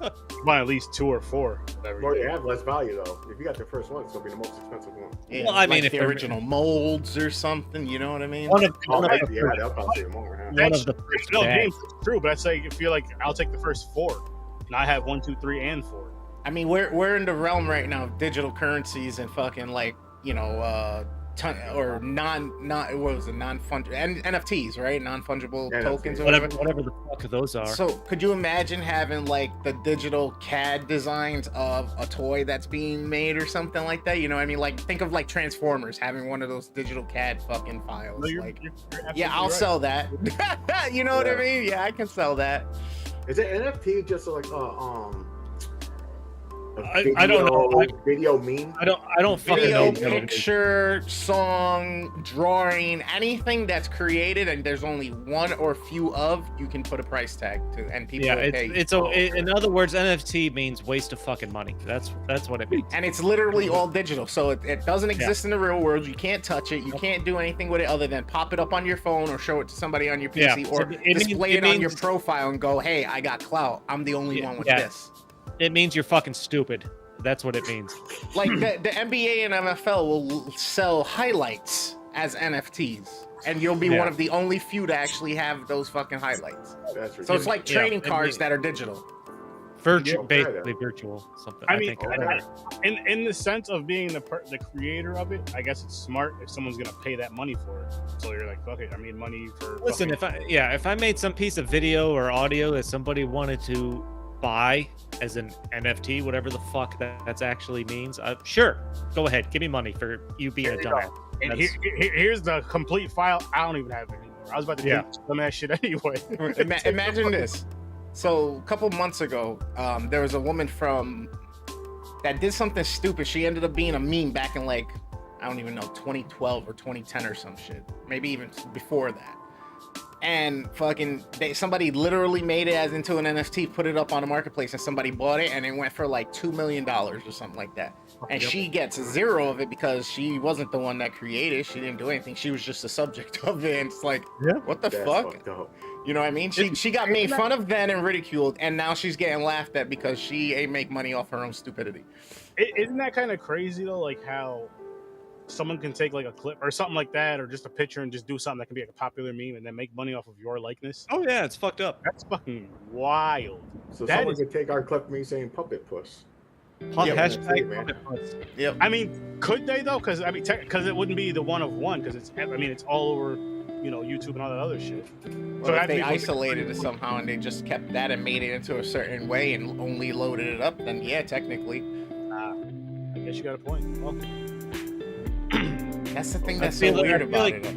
I want at least 2 or 4. Or they have less value though. If you got the first one, it's gonna be the most expensive one. Yeah, Well, I mean, like if the they're- original molds or something, you know what I mean? One of Oh, the yeah, first- they'll probably say more. Huh? one of the first No, bags. James, it's true, but I say I feel like I'll take the first 4. And I have 1, 2, 3, and 4. I mean, we're in the realm right now of digital currencies and fucking like, you know, non-fungible NFTs, right? Non-fungible NFTs. tokens or whatever the fuck those are. So could you imagine having like the digital CAD designs of a toy that's being made or something like that? You know what I mean? Like think of like Transformers having one of those digital CAD fucking files. No, you're yeah, absolutely I'll right. sell that. You know what I Yeah. mean? Yeah, I can sell that. Is it NFT just like I don't know. Video meme? I don't fucking Video, know. picture, song, drawing, anything that's created and there's only one or few of, you can put a price tag to, and people Yeah, will pay. in other words, NFT means waste of fucking money. That's what it means. And it's literally all digital, so it doesn't exist in the real world. You can't touch it. You can't do anything with it other than pop it up on your phone or show it to somebody on your PC Yeah, or so it display it means- on your profile and go, hey, I got clout. I'm the only one with yeah. this. It means you're fucking stupid. That's what it means. Like the NBA and NFL will sell highlights as NFTs, and you'll be Yeah. one of the only few to actually have those fucking highlights. That's So it's like Yeah, trading and cards we- that are digital. Virtual, Yeah, basically virtual something. I mean, think. in the sense of being the creator of it, I guess it's smart if someone's gonna pay that money for it. So you're like, fuck it, I made money for. Listen, fucking- if I made some piece of video or audio that somebody wanted to buy as an NFT, whatever the fuck that's actually means, sure, go ahead, give me money for you being a There you dumbass. And That's- here's the complete file. I don't even have it anymore. I was about to Yeah. do some of that shit anyway. Imagine this. So a couple months ago, there was a woman that did something stupid. She ended up being a meme back in like, I don't even know, 2012 or 2010 or some shit. Maybe even before that. And fucking, somebody literally made it as into an NFT, put it up on the marketplace, and somebody bought it, and it went for like $2 million or something like that. And Yep. she gets 0 of it because she wasn't the one that created it. She didn't do anything. She was just the subject of it. And it's like, Yeah. what the That's fuck? fucked up. You know what I mean? She got made fun of then and ridiculed, and now she's getting laughed at because she ain't make money off her own stupidity. Isn't that kind of crazy though? Like how someone can take like a clip or something like that, or just a picture and just do something that can be like a popular meme and then make money off of your likeness. Oh yeah, it's fucked up. That's fucking wild. So That someone is- could take our clip of me saying puppet puss. Hashtag that's it, man. puppet puss. Yep. I mean, could they though? Because I mean, because it wouldn't be the one of one. Because it's, I mean, it's all over, you know, YouTube and all that other shit. Well, if that'd they be- isolated it somehow and they just kept that and made it into a certain way and only loaded it up, then yeah, technically. I guess you got a point. Well, That's the thing I that's feel so like- weird I feel about like- it.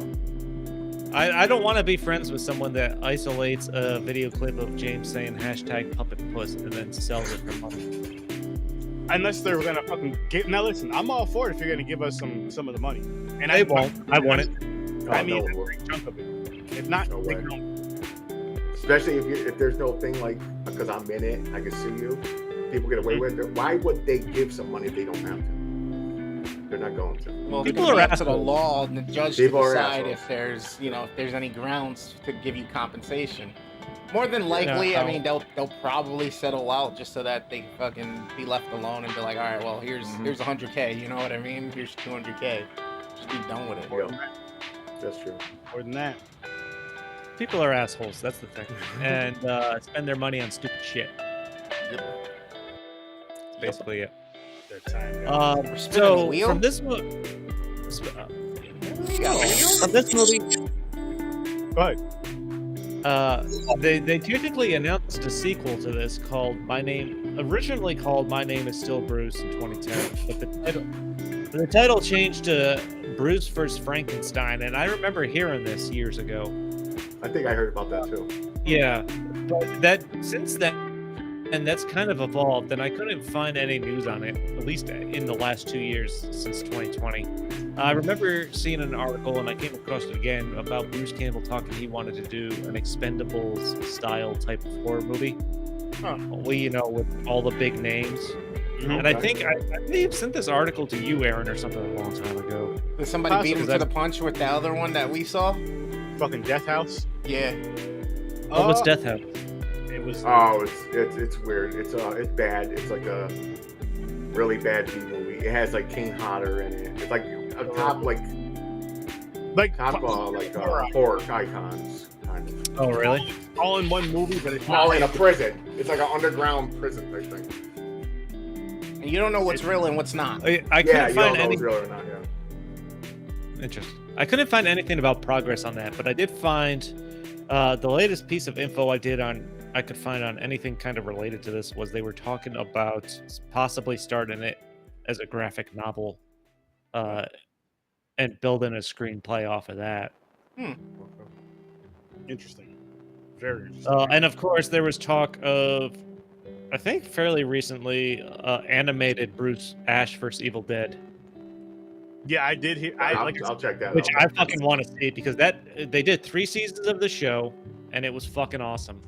I don't want to be friends with someone that isolates a video clip of James saying hashtag puppet puss and then sells it for money. unless they're gonna fucking get. Now listen, I'm all for it if you're gonna give us some of the money. And They won't. I want it. Oh, I mean, no, a it won't. big chunk of it. If not, No they way. don't. Especially if there's no thing like because I'm in it, I can sue you. People get away with it. Why would they give some money if they don't have to? They're not going to. Well, it's People gonna are be up to the assholes. law and the judge People to are decide assholes. if there's, you know, if there's any grounds to give you compensation. More than likely, I mean, they'll probably settle out just so that they fucking be left alone and be like, all right, well, here's Mhm. here's 100K. You know what I mean? Here's 200K. Just be done with it. Yeah, that's true. More than that. People are assholes. That's the thing, and spend their money on stupid shit. Basically, it. Their time. We're spinning the So wheel? from this movie, from this movie, But they technically announced a sequel to this called originally called My Name Is Still Bruce in 2010, but the title The title changed to Bruce vs. Frankenstein, and I remember hearing this years ago. I think I heard about that too. Yeah, but that since then, and that's kind of evolved, and I couldn't find any news on it, at least in the last 2 years since 2020. I remember seeing an article, and I came across it again, about Bruce Campbell talking he wanted to do an Expendables style type of horror movie. Well, you know, with all the big names. And I think I may have sent this article to you, Aaron, or something a long time ago. Did somebody beat him to the punch with the other one that we saw? Fucking Death House. Yeah. Oh, what's Death House? It was. Oh, it's weird. It's bad. It's like a really bad B movie. It has like King Hodder in it. It's like a top horror icons kind of. Oh, really? All in one movie, but it's All not. in a prison. It's like an underground prison type thing. And you don't know what's real and what's not. I Yeah, couldn't you don't find know any. it's real or not. Yeah. Interesting. I couldn't find anything about progress on that, but I did find the latest piece of info I could find on anything kind of related to this was they were talking about possibly starting it as a graphic novel, and building a screenplay off of that. Interesting. Very interesting. And of course, there was talk of, I think fairly recently, animated Bruce Ash vs. Evil Dead, Yeah, I did hear. I'll check that which out. I fucking want to see because they did 3 seasons of the show, and it was fucking awesome.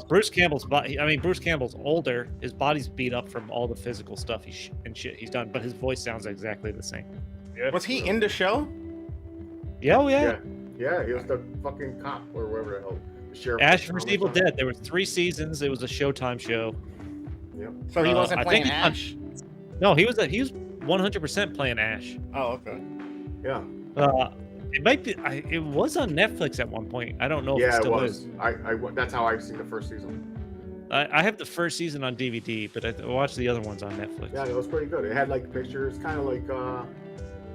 Bruce Campbell's body. I mean, Bruce Campbell's older. His body's beat up from all the physical stuff and shit he's done, but his voice sounds exactly the same. Yeah. Was he in the show? Yeah, oh yeah. Yeah, he was the fucking cop or whatever the hell. The sheriff. Ash vs. Evil Dead. There was 3 seasons. It was a Showtime show. Yep. So he wasn't I playing think Ash? No, he was 100% playing Ash. Oh, okay. Yeah. It might be. It was on Netflix at one point. I don't know if it Yeah, it still was. is. That's how I've seen the first season. I have the first season on DVD, but I watched the other ones on Netflix. Yeah, it was pretty good. It had like pictures, kind of like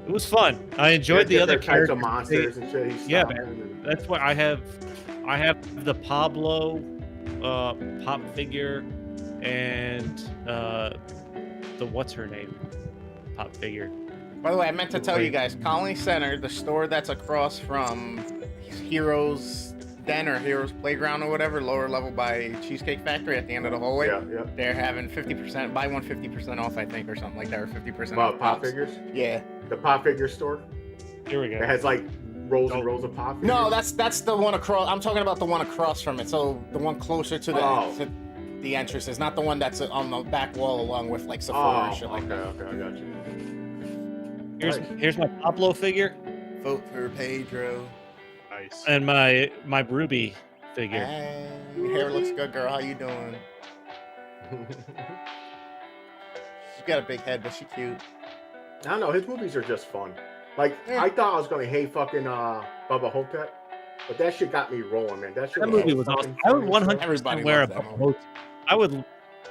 It was fun. I enjoyed the other types characters. of monsters and shit. Yeah, man. That's what I have. I have the Pablo pop figure and the what's her name pop figure. By the way, I meant to tell you guys, Colony Center, the store that's across from Heroes Den or Heroes Playground or whatever, lower level by Cheesecake Factory at the end of the hallway. Yeah. They're having 50%, buy one 50% off, I think, or something like that, or 50% About off. pop pops. figures. Yeah. The pop figure store. Here we It go. has like rows and rows of pop figures. No, that's the one across. I'm talking about the one across from it. So the one closer to to the entrance is not the one that's on the back wall along with like Sephora and shit like that. Okay, I got you. Here's my Pablo figure Vote for Pedro. Nice. and my Ruby figure. Hey, your hair looks good, girl. How you doing? She's got a big head, but she cute. I don't know. His movies are just fun. Like Yeah. I thought I was gonna hate fucking Bubba Hotep, but that shit got me rolling, man. That shit. That movie was awesome. I would 100% Everybody wear a loves that Bubba movie. Hotep. I would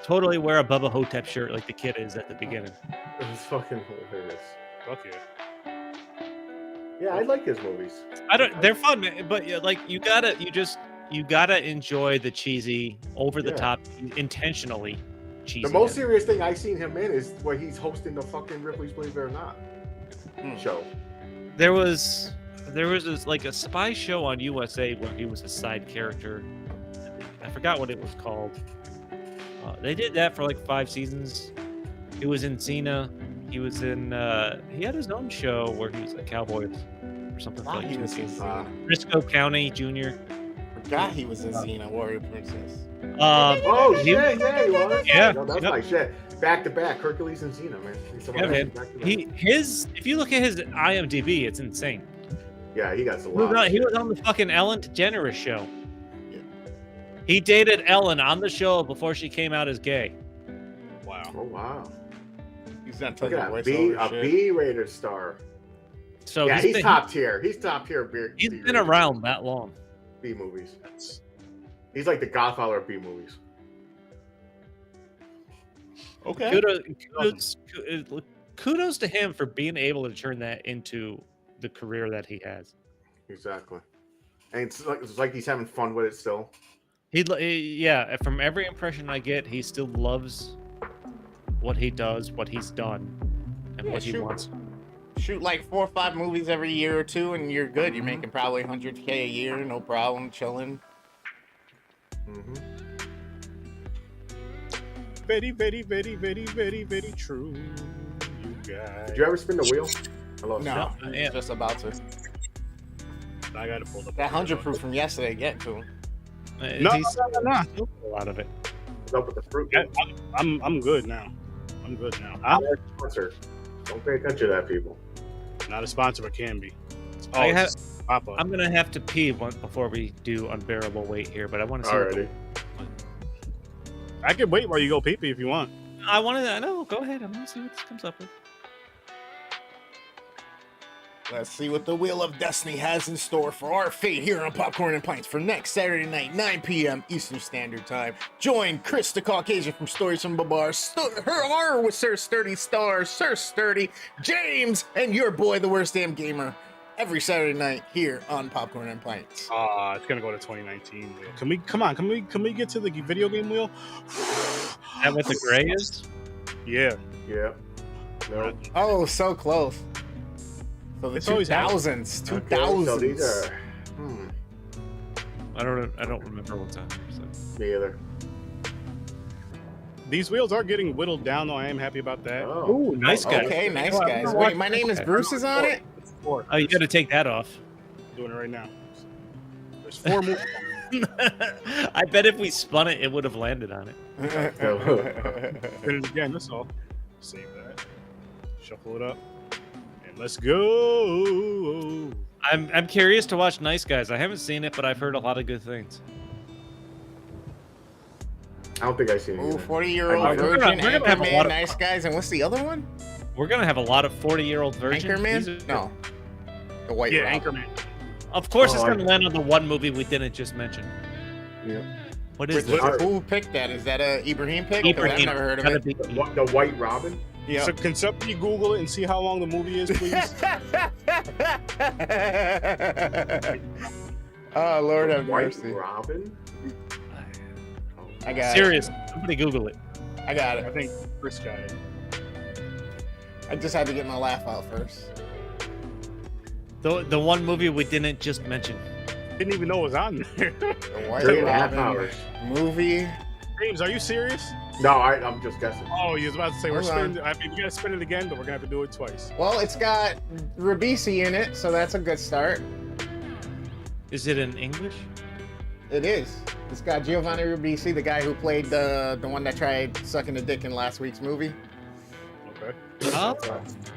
totally wear a Bubba Hotep shirt like the kid is at the beginning. It was fucking hilarious. Fuck yeah. Yeah, I like his movies. They're fun, man, but yeah, like you gotta enjoy the cheesy, over the top, intentionally cheesy. The most serious thing I've seen him in is where he's hosting the fucking Ripley's Believe It or Not show. There was this, like a spy show on USA where he was a side character. I forgot what it was called. They did that for like 5 seasons. He was in Xena. He was in. He had his own show where he was a cowboy or something Forgot like he was in that. Xena. Briscoe County Jr. Forgot he was in Xena, Warrior Princess. Oh he- shit! Yeah, he was. Yeah, No, that's yep. my shit. Back to back, Hercules and Xena, man. Yeah, man. If you look at his IMDb, it's insane. Yeah, he got a He was, lot. he was on the fucking Ellen DeGeneres show. Yeah. He dated Ellen on the show before she came out as gay. Wow. Oh wow! He's not Look touching at that, voiceover shit. B-rated star. So Yeah, he's been, top tier. He's top tier. He's been around that long. B movies. He's like the Godfather of B movies. Okay. Kudos to him for being able to turn that into the career that he has. Exactly. And it's like he's having fun with it still. Yeah, from every impression I get, he still loves what he does, what he's done. and Yeah, what he shoot. wants. Shoot like 4 or 5 movies every year or two, and you're good. You're Mhm. making probably $100K a year, no problem, chilling. Mm-hmm. Very, very, very, very, very, very true. You guys. Did you ever spin the wheel? I lost No, I I'm am. just about to. I gotta pull up That 100 proof from yesterday, getting to him. No, He's no. still a lot of it. What's up with the fruit? Yeah, I'm good now. I'm good now. I'm a sponsor. Don't pay attention to that, people. Not a sponsor, but can be. Oh, I it's have- just pop up. I'm gonna have to pee before we do unbearable weight here, but I want to see. What Alrighty. I can wait while you go pee-pee if you want. I want to. I know. Go ahead. I want to see what this comes up with. Let's see what the Wheel of Destiny has in store for our fate here on Popcorn and Pints for next Saturday night, 9 p.m. Eastern Standard Time. Join Chris the Caucasian from Stories from Babar, her horror with Sir Sturdy Stars, Sir Sturdy, James, and your boy, the Worst Damn Gamer, every Saturday night here on Popcorn and Pints. It's gonna go to 2019 wheel. Can we Can we get to the video game wheel? That what the gray is? Yeah. Yeah. No. Oh, so close. So the It's always 2000s, Okay, 2000s. so these are. I don't remember what's on here. So. Me either. These wheels are getting whittled down, though. I am happy about that. Oh. Ooh, nice guy. Okay, nice Oh, I guys. wonder Wait, what- my name is okay. Bruce is on it? It's 4. Oh, you got to take that off. Doing it right now. There's 4 more. I bet if we spun it, it would have landed on it. Spin it again. That's all. Save that. Shuffle it up. And let's go. I'm curious to watch Nice Guys. I haven't seen it, but I've heard a lot of good things. I don't think I've seen it. Ooh, either. 40-year-old We're gonna- virgin, we're gonna have a lot Anchorman, of- nice guys, and what's the other one? We're gonna have a lot of 40-year-old virgins. These Anchorman? are- No. The White Yeah, Rock. Anchorman. Of course, it's Oh, gonna land on the one movie we didn't just mention. Yeah. What is Which- this? Who picked that? Is that a Ibrahim pick? 'Cause I've Ibrahim. never heard of Gotta it. be- The White Robin. Yeah. So can somebody Google it and see how long the movie is, please? Oh, Lord have White mercy. Robin. I got Serious. Somebody Google it. it. I got I it. think Chris got it. I just had to get my laugh out first. The one movie we didn't just mention. Didn't even know it was on there. The White 3.5 Robin hours. movie. James, are you serious? No, I'm just guessing. Oh, you was about to say we're Hold on. spinning. I mean, we gotta spin it again, but we're gonna have to do it twice. Well, it's got Ribisi in it, so that's a good start. Is it in English? It is. It's got Giovanni Ribisi, the guy who played the one that tried sucking the dick in last week's movie. Okay. Oh,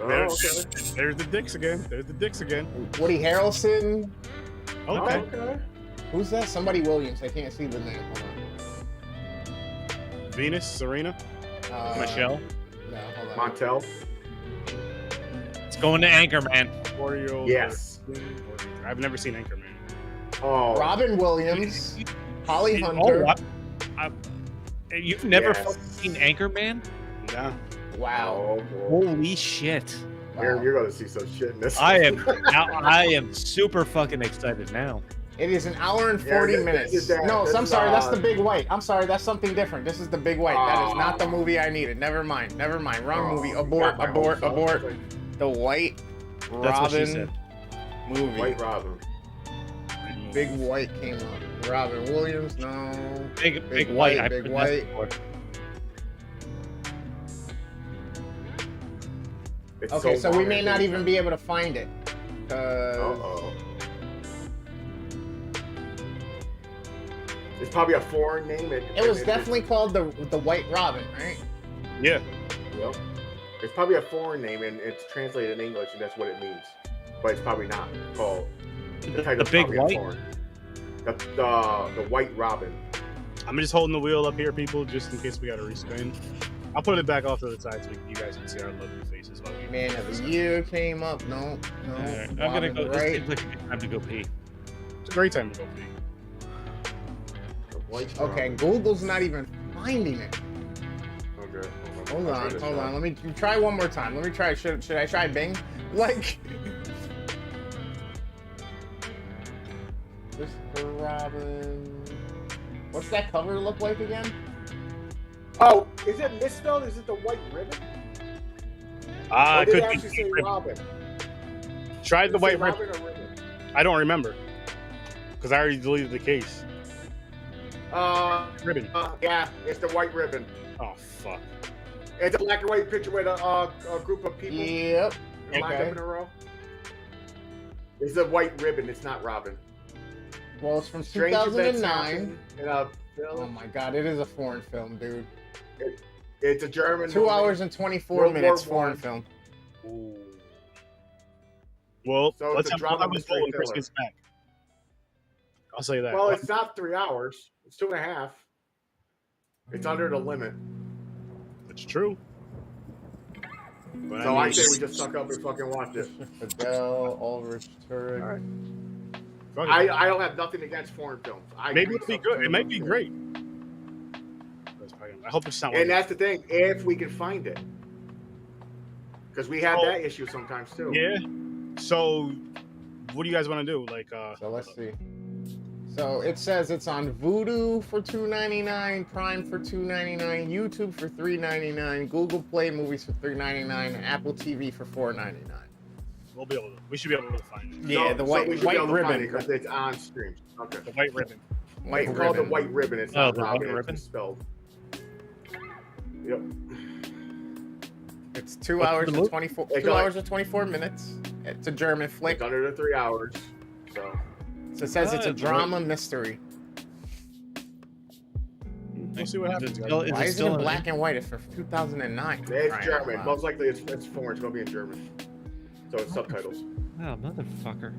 Oh, There's, okay. there's the dicks again. There's the dicks again. Woody Harrelson. Okay. Oh, okay. Who's that? Somebody Williams. I can't see the name. Hold Venus, Serena. on. Michelle. No, hold on. Montel. It's going to Anchorman. 4-year-old. Yes. I've never seen Anchorman. Oh. Robin Williams. Holly Oh, Hunter. what? You've never Yes. fucking seen Anchorman? Yeah. Wow. Oh, boy. Holy shit! You're gonna see some shit in this. I am super fucking excited now. It is an hour and Yeah, 40 this minutes. is that- No, this I'm is, sorry. That's the Big White. I'm sorry. That's something different. This is the Big White. That is not the Oh. movie I needed. Never mind. Never mind. Wrong movie. Oh, Abort. got my Abort. hopes up. Abort. The White That's what she Robin said. movie. White Robin. Big White came up. Robin Williams. No. Big white. I Big put White. that before. It's Okay, so we long, may I not think. even be able to find it. Uh-oh. It's probably a foreign name. It was definitely called the White Robin, right? Yeah. Yep. It's probably a foreign name, and it's translated in English, and that's what it means. But it's probably not called. The title's Big probably a White. foreign. The White Robin. I'm just holding the wheel up here, people, just in case we got to respin. I'll put it back off to the side so you guys can see our lovely faces. While we Man of the Year came up. No. No. All right, I'm gonna Robin go. This Wright. seems like a good time to go pee. It's a great time to go pee. The White Okay, Robin. Google's not even finding it. Okay. Hold I'll on, try this hold now. on. Let me try one more time. Let me try. Should I try Bing? Like, Christopher Robin. What's that cover look like again? Oh, is it misspelled? Is it the White Ribbon? Ah, Or it did could it actually be. say Robin? Tried Did the it say white ribbon. Robin or Ribbon? I don't remember because I already deleted the case. Ribbon. Yeah, it's the white ribbon. Oh fuck. It's a black and white picture with a group of people Yep. lined up Okay. in a row. It's a white ribbon. It's not Robin. Well, it's from Stranger Bed 2009. and Oh film. my god, it is a foreign film, dude. It's a German. 2 movie. hours and 24 World minutes War foreign I. film. Ooh. Well, So let's it's a have drama one mystery when Chris thriller. gets back. I'll say that. Well, it's not 3 hours. It's 2.5. It's under the limit. It's true. But So I mean, say we just suck up and fucking watch it. Adele, Ulrich, Turek. All right. fuck it. I don't have nothing against foreign films. Maybe it'll be good. It might be great. I hope it's not. And that's the thing, if we can find it. Because we have that issue sometimes too. Yeah. So, what do you guys want to do? Like, So let's see. So it says it's on Vudu for $2.99, Prime for $2.99, YouTube for $3.99, Google Play Movies for $3.99, and Apple TV for $4.99. we'll be able to. We should be able to find it. Yeah, the white we should be able to find ribbon. it because it's on stream. Okay. The white ribbon. White It's called the ribbon. white ribbon. It's Oh, not the white Robin. It's ribbon? spelled. Yep. It's 2 What's hours the and movie? 24. It's 2 like- hours and 24 minutes. It's a German flick. It's under the 3 hours. So So it says it's a Ah, drama mystery. We'll see what happens. Is it guys. still- Why is it still in in- black and white? It's from 2009. it's Crying out German. loud. Most likely it's foreign. It's gonna be in German. So it's subtitles. Oh, motherfucker.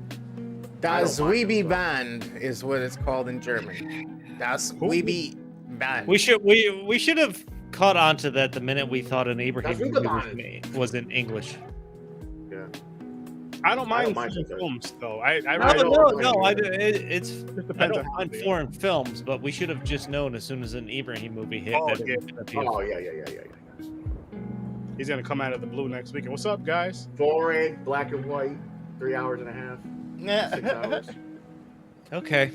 Das I don't mind Weeby it, but- Band is what it's called in German. Das Weeby Band. We should have caught on to that the minute we thought an Abraham That's movie Lebanon. was in English. Yeah. I don't mind mind foreign that. films though. I No, really no, It's. It I depends don't on mind foreign films, but we should have just known as soon as an Ibrahim movie hit Oh, that yeah. it was gonna be a- Oh yeah. He's gonna come out of the blue next week. What's up, guys? Foreign, black and white, 3 hours and a half, 6 hours. Okay.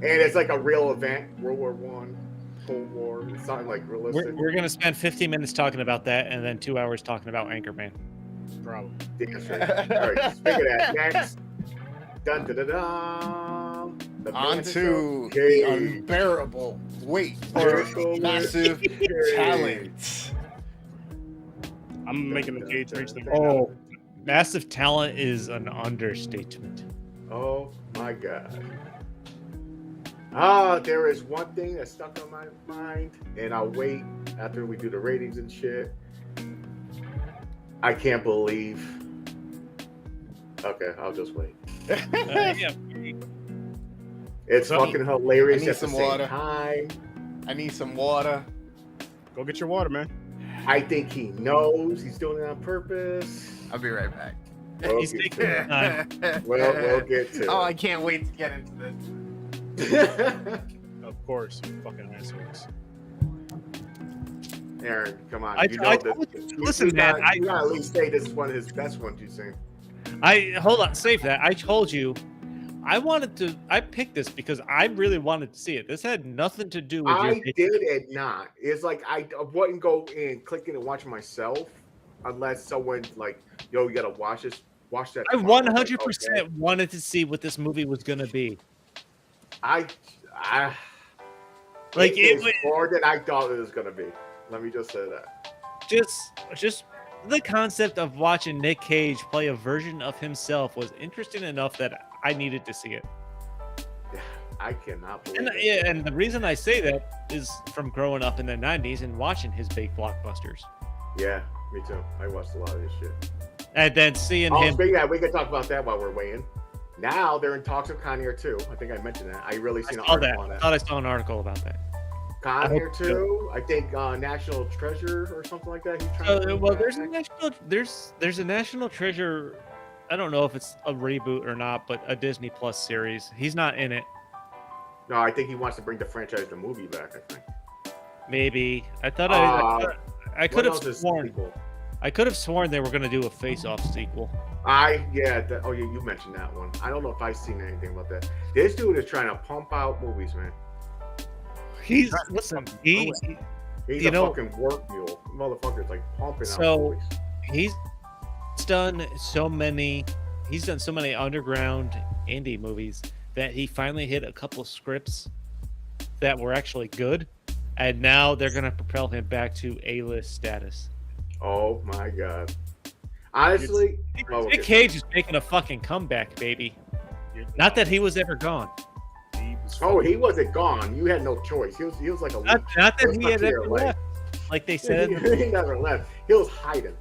And it's like a real event, World War One, Cold War. It's not like realistic. We're gonna spend 50 minutes talking about that, and then 2 hours talking about Anchorman. Probably. Yeah, sure. All right, speaking of that, next. Dun, dun, dun, dun. The On Madness to of the Cage. unbearable weight for Jericho massive Cage. talent. I'm making the cage reach the. Oh, massive talent is an understatement. Oh my god. There is one thing that's stuck on my mind, and I'll wait after we do the ratings and shit. I can't believe. Okay, I'll just wait. Yeah. It's So- fucking hilarious I need at the some same water. time. I need some water. Go get your water, man. I think he knows he's doing it on purpose. I'll be right back. He's Okay. taking his time. We'll get to Oh, I it. can't wait to get into this. Of course, you fucking assholes. Aaron, come on. I You know told this. you- listen, you man, gotta, you gotta at least say this is one of his best ones you've seen. Hold on, save that. I told you, I picked this because I really wanted to see it. This had nothing to do with your I did it not. It's like I wouldn't go and click it and watch it myself unless someone's like, "Yo, you gotta watch this. Watch that." I tomorrow." I'm like, 100% okay. wanted to see what this movie was gonna be. I Like it it is was more than I thought it was gonna be. Let me just say that. just the concept of watching Nick Cage play a version of himself was interesting enough that I needed to see it. I cannot believe And it. yeah, and the reason I say that is from growing up in the 90s and watching his big blockbusters. Yeah, me too. I watched a lot of this shit. And then seeing Oh, him speaking of that, we can talk about that while we're waiting. Now they're in talks with Con Air 2. I think I mentioned that. I really seen an saw that. article on I that. thought I saw an article about that. I Con Air hope 2, I think National Treasure or something like that. He's trying to bring Well, back. there's a National Treasure. I don't know if it's a reboot or not, but a Disney Plus series. He's not in it. No, I think he wants to bring the franchise, the movie back. I think. Maybe I thought I What could have else is sworn sequel? I could have sworn they were going to do a Face Off sequel. You mentioned that one. I don't know if I've seen anything about that. This dude is trying to pump out movies, man. He's He's You a know- fucking work mule. Motherfucker's like pumping out So- movies. he's done so many underground indie movies that he finally hit a couple scripts that were actually good, and now they're gonna propel him back to A-list status. Oh my god. Honestly, Nick Cage is making a fucking comeback, baby. Not that he was ever gone. he wasn't gone. You had no choice. He was like a Not that he had ever like, left. Like they said, he never left. He was hiding.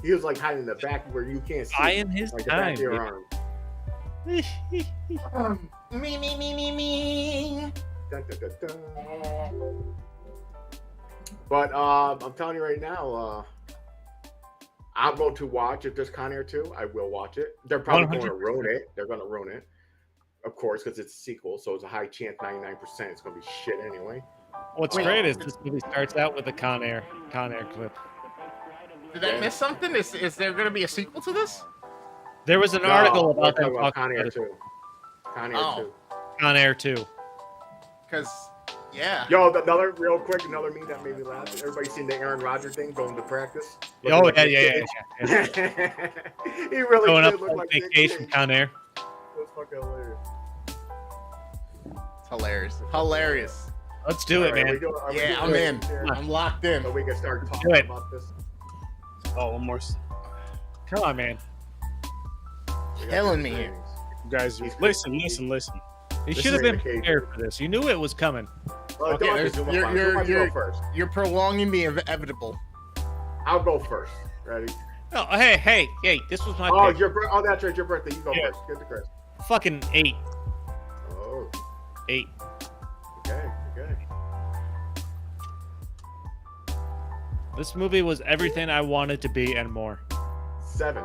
He was like hiding in the back where you can't see. buying his like the back time. of your arm. Me. Dun, dun, dun, dun. But I'm telling you right now, I'm going to watch if there's Con Air 2. I will watch it. They're probably going to ruin it. They're going to ruin it, of course, because it's a sequel. So it's a high chance, 99%. It's going to be shit anyway. What's great is this movie starts out with a Con Air clip. Did I miss something? Is there going to be a sequel to this? There was an article about them that Con Air 2. Con Air 2. Con Air 2. Because, yeah. Yo, another meme that made me laugh. Everybody seen the Aaron Rodgers thing going to practice? Oh, Like yeah. He really Going did up look on like vacation, Con Air. It was fucking hilarious. It's hilarious. Let's do it, man. Yeah, I'm in. I'm locked in. So we can start talking about this. Oh, one more. Come on, man. Killing me here. You guys, listen. You should have been prepared for this. You knew it was coming. Well, Okay, go first. You're prolonging the inevitable. I'll go first. Ready? Oh, hey, this was my pick. That's right, your birthday. You go first. Get the credit. Fucking 8. Oh. 8. Okay. This movie was everything I wanted to be and more. 7.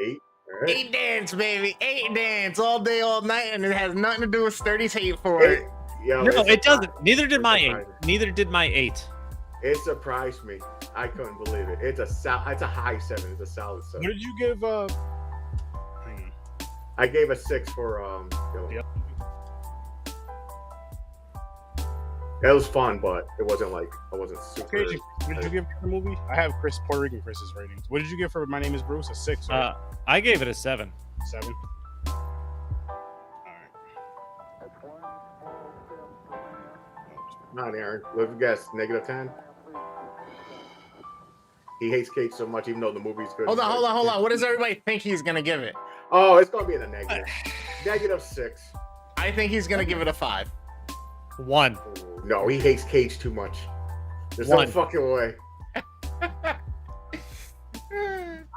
8. All right. 8 dance, baby. 8 dance all day, all night, and it has nothing to do with Sturdy's hate for it. Yo, No, it doesn't. Neither did it's my 8. surprising. Neither did my 8. It surprised me. I couldn't believe it. It's a high 7. It's a solid 7. What did you give? Hang on. I gave a 6 for Dylan. Yep. It was fun, but it wasn't like I wasn't super. Okay, what did you give the movie? I have Puerto Rican Chris's ratings. What did you give for My Name Is Bruce? A 6, right? I gave it a 7. 7. All Not Aaron. Let me guess. -10. He hates Cage so much, even though the movie's good. Hold on. What does everybody think he's gonna give it? Oh, it's gonna be in the negative. -6. I think he's gonna give it a 5. 1. Ooh, no, he hates Cage too much. There's 1. no fucking way.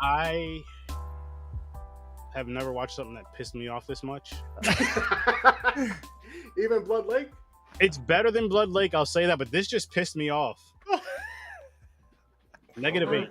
I have never watched something that pissed me off this much. Even Blood Lake? It's better than Blood Lake, I'll say that, but this just pissed me off. -8.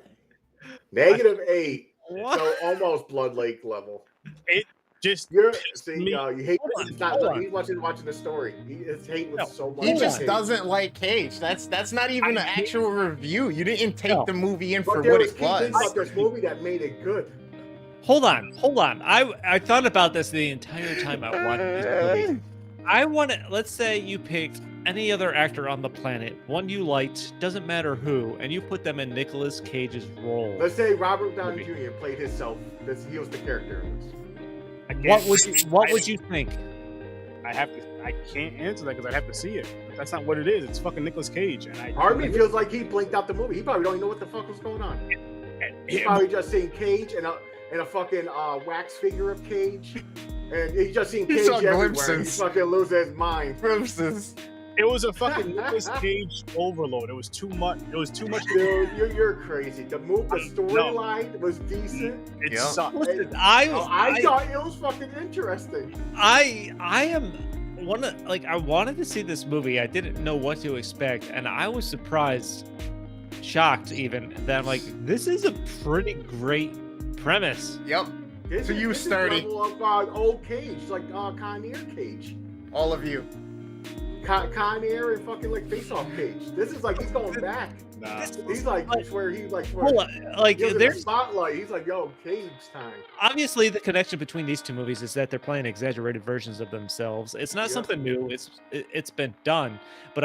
-8. What? So almost Blood Lake level. It just You me. hate Hold on, it's not hold like on. he's watching the story. His hate was No, so much. He Hold just on. doesn't like Cage. That's not even an actual review. You didn't take No. the movie in But for there what was it key things was. about this movie that made it good. Hold on. I thought about this the entire time I watched this movie. I want to, let's say you picked any other actor on the planet, one you liked, doesn't matter who, and you put them in Nicolas Cage's role. Let's say Robert Downey Jr. played himself. He was the character in this. What would you think? I can't answer that because I'd have to see it. That's not what it is. It's fucking Nicolas Cage, and Part of me feels like he blinked out the movie. He probably don't even know what the fuck was going on. He probably just seen Cage and a fucking wax figure of Cage, and he just seen He Cage saw everywhere. glimpses. He fucking loses his mind. Glimpses. It was a fucking Nicolas Cage overload. It was too much. Dude, you're crazy. The storyline was decent. It Yeah. sucked. Listen, I thought it was fucking interesting. I am I wanted to see this movie. I didn't know what to expect, and I was surprised, shocked even, that I'm like, this is a pretty great premise. Yep. This So is- you this is sturdy. level of old Cage, like Con Air Cage. All of you. Con Air and fucking like Face Off Cage. This is like he's going back. Nah. He's like, I swear, he's like, Hold on, like he was in the there's spotlight. He's like, yo, Cage time. obviously the connection between these two movies is that they're playing exaggerated versions of themselves. It's not Yeah. something new. It's been done, but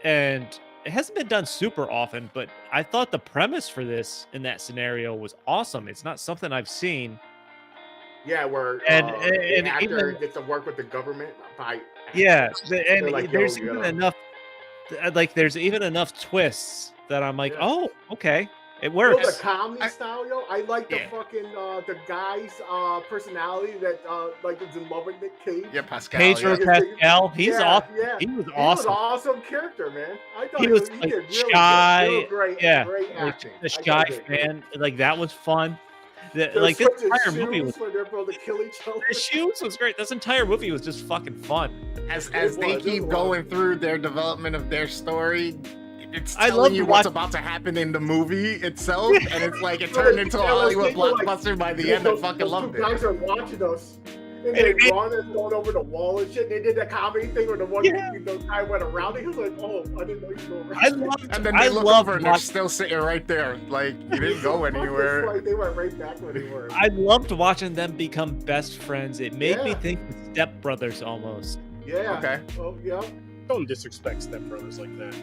and it hasn't been done super often. But I thought the premise for this in that scenario was awesome. It's not something I've seen. Yeah, where And the and actor even gets to work with the government by yeah, They're and like, yo, there's you even gotta- enough like there's even enough twists that I'm like, Yeah. oh, okay, it You know, works. the comedy style, yo. I like the Yeah. fucking the guy's personality that like is in love with Nick Cage. Yeah, Pascal. Pedro yeah. Pascal, he's Yeah, awesome. yeah. He was He was awesome. an awesome character, man. I thought He was, he like, did really shy, good. Real great, yeah, great like, acting. the I shy thought he did great. fan, like that was fun. They're Like this switching entire movie shoes was when they're about to kill each other. the shoes was great. This entire movie was just fucking fun. As It they was, keep it going was. through their development of their story, it's I telling love you to what's watch- about to happen in the movie itself, and it's like it So turned they- into a yeah, like, Hollywood they were like, blockbuster by the end. I fucking those loved two it. guys are watching us. And they And- run and going over the wall and shit. They did that comedy thing where the one guy went around it. He was like, "Oh, I didn't know you go around." I love. And then I they look love over and they're watch- still sitting right there, like you didn't go It's anywhere. like they went right back where they were. I loved watching them become best friends. It made me Yeah. think of Step Brothers almost. Yeah. Okay. Oh yeah. Don't disrespect Step Brothers like that.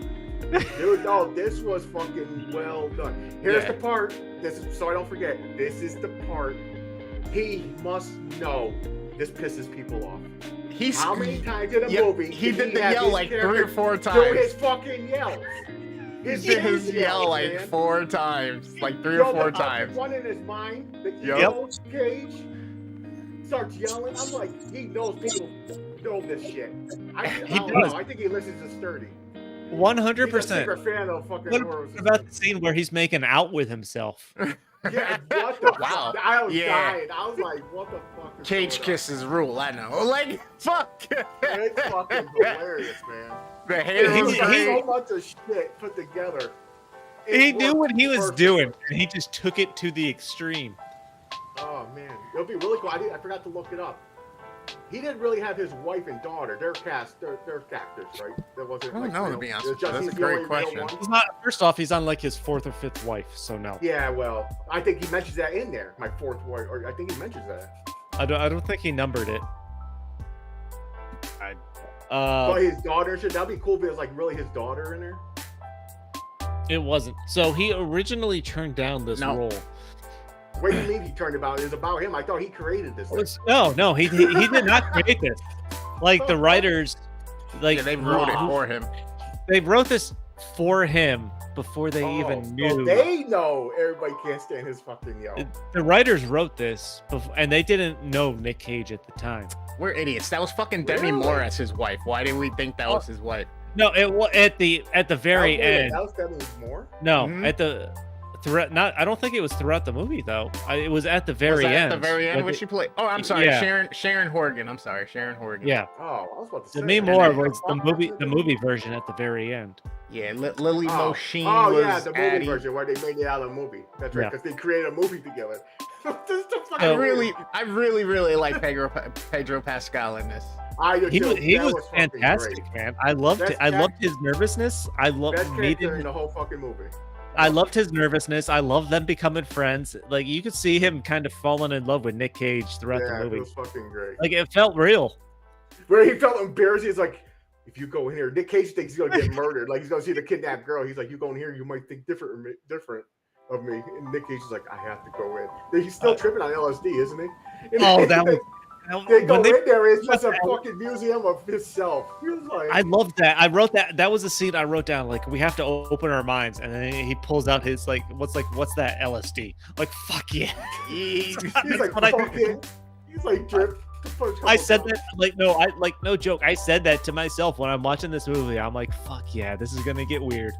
Dude, no, this was fucking well done. Here's Yeah. the part. This is so I don't forget. This is the part. He must know this pisses people off. He's How many times in a yeah, movie he did the have yell his like 3 or character 4 do times. his fucking yells? He did his yell like man. 4 times, like 3 Yo, or 4 the times. one in his mind, the Yep. ego Cage starts yelling. I'm like, he knows people know this shit. I don't does. know. I think he listens to Sturdy. 100%. He's a secret fan of fucking horror. What about the scene where he's making out with himself? Yeah, what the Wow. fuck? I was Yeah. dying. I was like, what the fuck is Cage going on? kisses rule, I know. Like fuck. It's fucking hilarious, man. The It hair was he- like he- so much of shit put together. It He knew worked what he was perfectly. doing, and he just took it to the extreme. Oh man, it'll be really cool. I forgot to look it up. He didn't really have his wife and daughter. They're actors, right? There wasn't. I don't know, to be honest it was with you. just That's he's a the great only real question. one. He's not. First off, he's on like his 4th or 5th wife, so no. Yeah, well, I think he mentions that in there. My 4th wife, or I think he mentions that. I don't think he numbered it. I- But his daughter should that be cool if it was like really his daughter in there? It wasn't. So he originally turned down this No. role. What do you mean he turned about? It was about him. I thought he created this. thing. No, he did not create this. Like the writers, like Yeah, they wrote it for him. they wrote this for him before they Oh, even so knew. they know everybody can't stand his fucking yell. The writers wrote this, and they didn't know Nick Cage at the time. We're idiots. That was fucking Demi Really? Moore as his wife. Why didn't we think that was his wife? No, it was at the very end. That was Demi Moore. No, Mhm. at the throughout. Not. I don't think it was throughout the movie though. It was at the Was very that end. at the very end when when they- she played? Oh, I'm sorry, Yeah. Sharon Horgan. I'm sorry, Sharon Horgan. Yeah, Oh, I was about to say. Demi that. Moore And then- was the movie version at the very end. Yeah, Lily Oh, Mosheen oh was yeah, the movie Addie. version where they made it out of a movie. That's right, Yeah. because they created a movie together. This is the fucking I really like Pedro Pascal in this. I do He too. was, he That was fucking fantastic, great. man. I loved Best it. I loved his nervousness. I Best loved character in meeting. the whole fucking movie. I loved his nervousness. I loved them becoming friends. Like you could see him kind of falling in love with Nick Cage throughout Yeah, the it movie. was fucking great. Like it felt real. Where he felt embarrassed, he's like, if you go in here, Nick Cage thinks he's gonna get murdered. Like he's gonna see the kidnapped girl. He's like, you go in here, you might think different of me. And Nick Cage is like, I have to go in. He's still tripping on LSD, isn't he? And Oh, that was. they go When they, in there, it's just a fucking museum of himself. He was like, I loved that. I wrote that. That was a scene I wrote down. Like we have to open our minds, and then he pulls out his what's that LSD? Like fuck yeah. he's like, That's what I- fuck it. He's like, drip. I said that no joke. I said that to myself when I'm watching this movie. I'm like, fuck yeah, this is gonna get weird.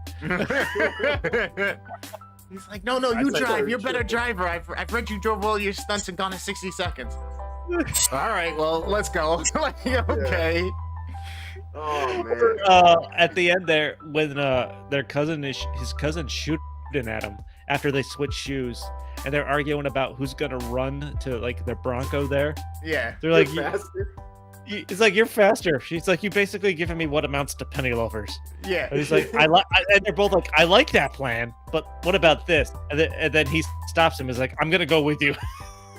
He's like, no, you said drive. that You're a better too. driver. I've read you drove all your stunts and gone in 60 seconds. All right, well, let's go. Like, okay. Oh man. At the end there, when his cousin shooting at him after they switch shoes, and they're arguing about who's gonna run to like their Bronco there. Yeah. They're like, Faster. It's like, you're faster. She's like, you basically giving me what amounts to penny loafers. Yeah. And he's like, and they're both like, I like that plan, but what about this? And then he stops him. He's like, I'm gonna go with you.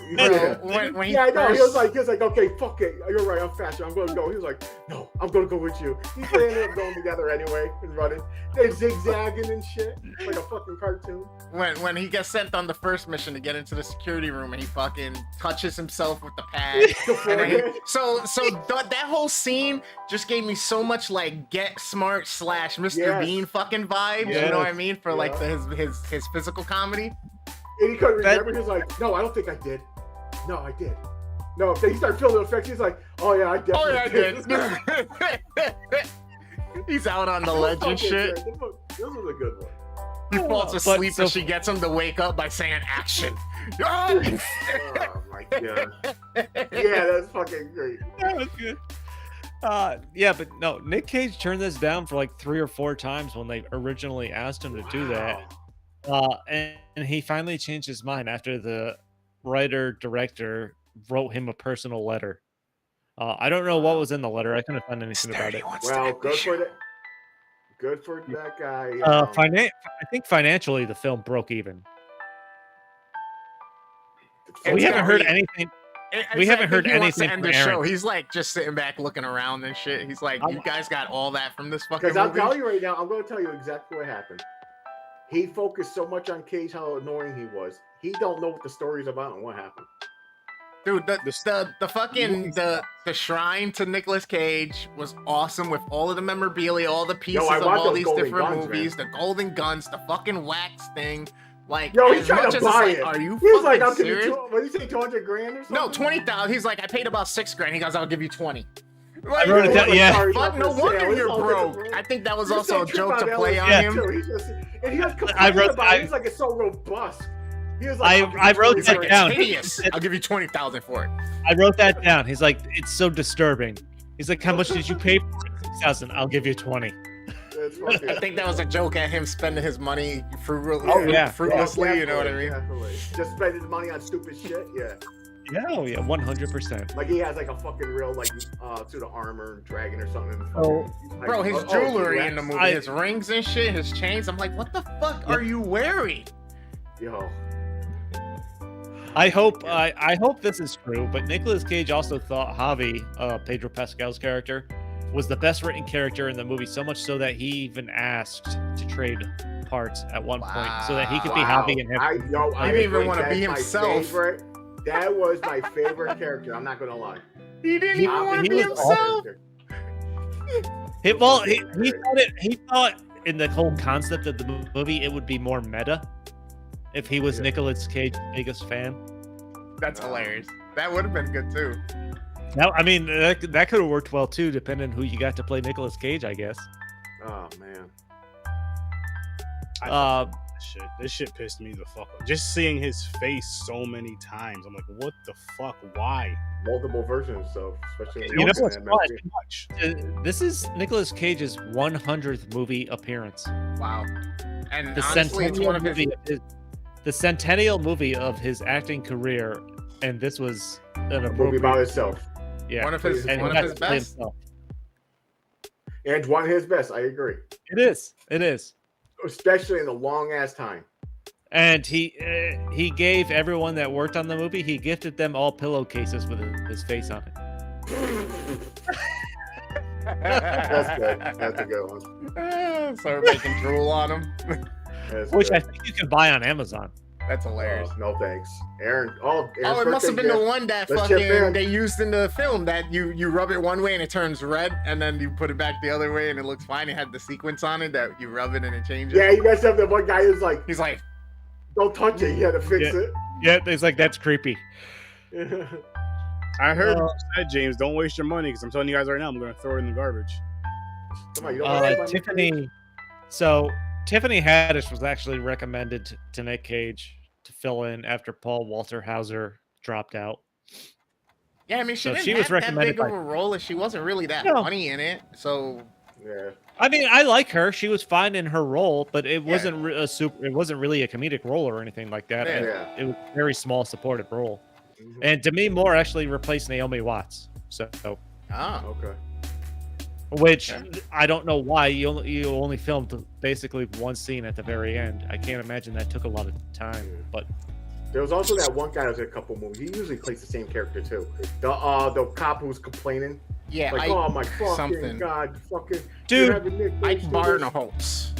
Yeah. When he Yeah, I know. first- He was like, okay, fuck it. You're right. I'm faster. I'm gonna go. He was like, no, I'm gonna go with you. They ended up going together anyway and running. They're zigzagging and shit, like a fucking cartoon. when he gets sent on the first mission to get into the security room and he fucking touches himself with the pad. And then that whole scene just gave me so much like Get Smart / Mr. Yes. Bean fucking vibes. You know what I mean? For like his physical comedy. And he couldn't remember. He was like, no, I don't think I did. No, I did. No, then he started feeling the effects. He's like, oh yeah, I definitely did. He's out on the ledge and shit. This was a good one. He falls asleep so- and she gets him to wake up by saying action. Oh my god. Yeah, that's fucking great. That was good. Yeah, but no, Nick Cage turned this down for like 3 or 4 times when they originally asked him to do that. And he finally changed his mind after the writer-director wrote him a personal letter. I don't know what was in the letter. I couldn't find anything about it. Well, good for that. Good for that guy. I think financially the film broke even. We haven't heard anything. We haven't heard anything from from the show. Aaron. He's like just sitting back looking around and shit. He's like, you guys got all that from this fucking Because I'm movie? telling you right now, I'm going to tell you exactly what happened. He focused so much on Cage, how annoying he was. He don't know what the story's about and what happened. Dude, the fucking the shrine to Nicolas Cage was awesome with all of the memorabilia, all the pieces I of want all those these golden different guns, movies, man. the golden guns, the fucking wax thing. Like, Yo, he's as trying much to as it's buy like, it. are you He's fucking like, I'll give you serious? what did you say, 200 grand or something? No, 20,000. He's like, I paid about $6,000. He goes, I'll give you 20. I wrote it down. Yeah. Sorry, Fuck, not no for wonder sale. you're It's all broke. different. I think that was You're also a so true joke to about play LSD on Yeah. him. too. He's just, and he was I complaining wrote- about it. I- He's like, it's so robust. He was like, I wrote He's that like, down. it's hideous. I'll give you 20,000 for it. I wrote that down. He's like, it's so disturbing. He's like, how much did you pay for it? 6,000. I'll give you 20. It's fucking- I think that was a joke at him spending his money Oh, yeah. fruitlessly, you know what I mean? Definitely. Just spending his money on stupid shit, yeah. Yeah, oh yeah, 100%. Like he has like a fucking real like suit of armor and dragon or something. Oh. Like, Bro, his oh, jewelry in the movie, I- his rings and shit, his chains. I'm like, what the fuck are you wearing? Yo. I hope this is true, but Nicolas Cage also thought Javi, Pedro Pascal's character, was the best written character in the movie, so much so that he even asked to trade parts at one point so that he could be Javi and him. I didn't even agree. wanna be That's my himself. favorite. That was my favorite character. I'm not gonna lie. He didn't even want to he be was himself. He thought in the whole concept of the movie it would be more meta if he was Yeah. Nicolas Cage's biggest fan. That's hilarious. That would have been good too. Now, I mean, that could have worked well too, depending on who you got to play Nicolas Cage, I guess. Oh man. This shit pissed me the fuck off. Just seeing his face so many times, I'm like, what the fuck? Why? Multiple versions, so especially You know what's in fun? MSG. Much. This is Nicolas Cage's 100th movie appearance. Wow. And The honestly, it's one of his. the centennial movie of his acting career, and this was an A movie appropriate. about itself. Yeah, One of his, and one he of got his to play best. himself. And one of his best, I agree. It is. It is. Especially in a long ass time. And he gave everyone that worked on the movie, he gifted them all pillowcases with his face on it. That's good. That's a good one. Start making drool on him. That's Which good. I think you can buy on Amazon. That's hilarious. No thanks. Aaron. Oh, it must have been the one that Let's chip fucking in. they used in the film that you rub it one way and it turns red, and then you put it back the other way and it looks fine. It had the sequence on it that you rub it and it changes. Yeah, you guys have the one guy who's like, He's like, don't touch it. You had to fix Yeah, it's like, that's creepy. it. I heard you said, James, don't waste your money because I'm telling you guys right now, I'm going to throw it in the garbage. Come on, you don't want to see my Tiffany. So Tiffany Haddish was actually recommended to Nick Cage to fill in after Paul Walter Hauser dropped out. yeah, I mean, she So didn't she have was that recommended big of by- a role, and she wasn't really that No. funny in it. So Yeah. I mean, I like her. She was fine in her role, but it Yeah. wasn't it wasn't really a comedic role or anything like that. Yeah. Yeah. It was a very small supported role. Mhm. And Demi Moore actually replaced Naomi Watts. So Ah, Okay. Which Okay. I don't know why you only filmed basically one scene at the very end. I can't imagine that took a lot of time. But There was also that one guy that was in a couple movies. He usually plays the same character too. The cop who's complaining, yeah, like, oh my fucking something. god, fucking Dude, you're having Nick Ike Cage do this. Barnaholtz.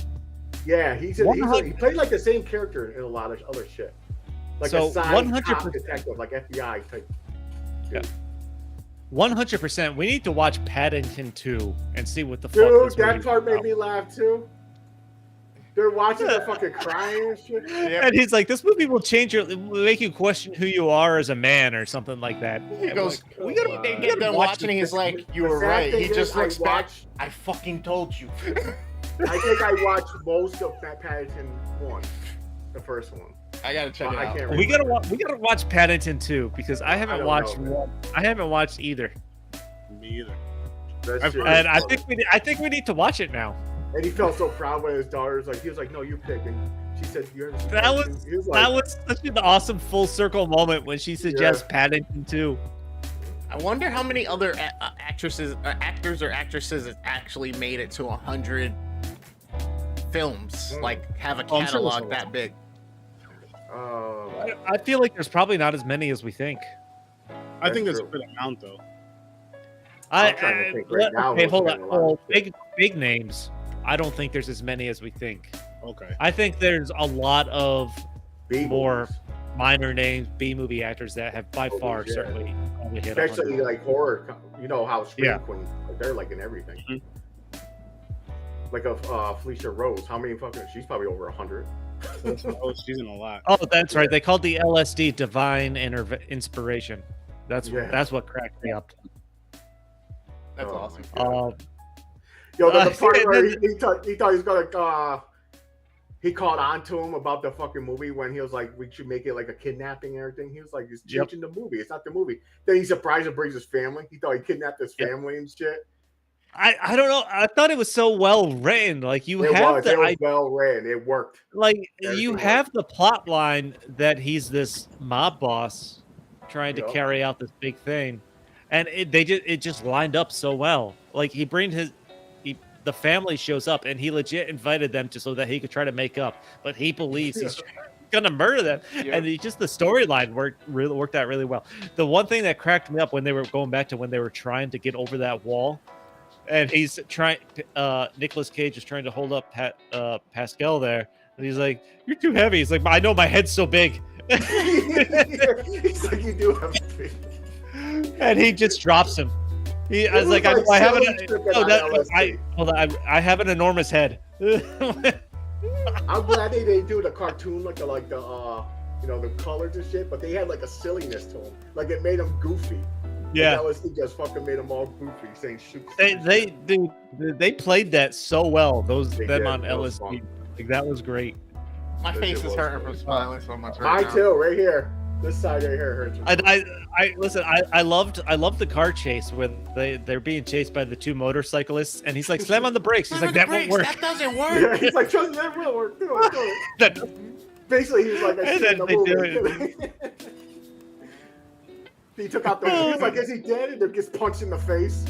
Yeah, he played like the same character in a lot of other shit. Like So, a side 100%. cop detective, like FBI type. Yeah. 100%. We need to watch Paddington 2 and see what the fuck. Dude, this that movie's part made about. me laugh too. They're watching the fucking crying and shit. Yep. And he's like, "This movie will will make you question who you are as a man, or something like that." He goes, like, we gotta, come they on. get done Watch watching, and this. he's like, you The were sad right. thing He just is, looks I back. watched- I fucking told you. I think I watched most of that Paddington 1, the first one. I gotta check Well, it I out. can't We gotta watch Paddington 2 because I haven't don't watched know, one. I haven't watched either, Me either. That I've shit heard- and was funny. I think we need to watch it now. And he felt so proud when his daughter's like, he was like, no, you pick. And she said, you're That was he was like, that was such an awesome full circle moment when she suggests Paddington 2. I wonder how many other actors or actresses actually made it to 100 films. Mm. Like have a Oh, I'm sure there's catalog a that lot. big. I feel like there's probably not as many as we think. I think That's there's a true. good amount though. I'm trying to think right now Okay, who's hold getting on. a lot of Well, shit. big names. I don't think there's as many as we think. Okay. I think there's a lot of B more movies. minor names, B movie actors that have by Oh, far yeah. certainly probably hit Especially 100. like horror, you know how Scream Yeah. Queens, like, they're like in everything. Mhm. Like Felicia Rose, how many fucking? She's probably over 100. Oh, she's in a lot. Oh, that's right. They called the LSD Divine Inspiration. That's Yeah. what cracked me up. That's Oh, awesome. my God. Uh, Yo, the Uh, part where then- he thought he was gonna he caught on to him about the fucking movie when he was like, we should make it like a kidnapping and everything. He was like, it's Yep. changing the movie. It's not the movie. Then he's surprised and brings his family. He thought he kidnapped his Yep. family and shit. I don't know. I thought it was so well written. Like you It have was. the It was well ran. It worked. like Everything you worked. have the plot line that he's this mob boss trying to Yep. carry out this big thing, and it just lined up so well. Like he brings the family shows up and he legit invited them so that he could try to make up, but he believes he's gonna murder them, and just the storyline worked out really well. The one thing that cracked me up when they were going back to when they were trying to get over that wall. And he's trying. Nicolas Cage is trying to hold up Pascal there, and he's like, "You're too heavy." He's like, "I know, my head's so big," He's like, you do have to. and he just drops him. I was was like, like "I have silly an tripping no, on that, LSD. hold on, I have an enormous head." I'm glad they didn't do the cartoon like the you know, the colors and shit, but they had like a silliness to them. Like it made them goofy. Yeah, LSD just fucking made them all goofy, saying shoot. they played that so well. Them They on did. That was LSD, fun. like that was great. My That face shit is was hurting funny. from smiling so much right Mine now. too, right here. This side right here hurts. I listen. I loved the car chase where they're being chased by the two motorcyclists, and he's like, "Slam on the brakes." He's like, "That won't work." That doesn't work. Yeah, he's like, trust me, that will work. Do it, do it. That- Basically, he was like, I And see in then the they movie. He took out the. He's like, is he dead? And then gets punched in the face.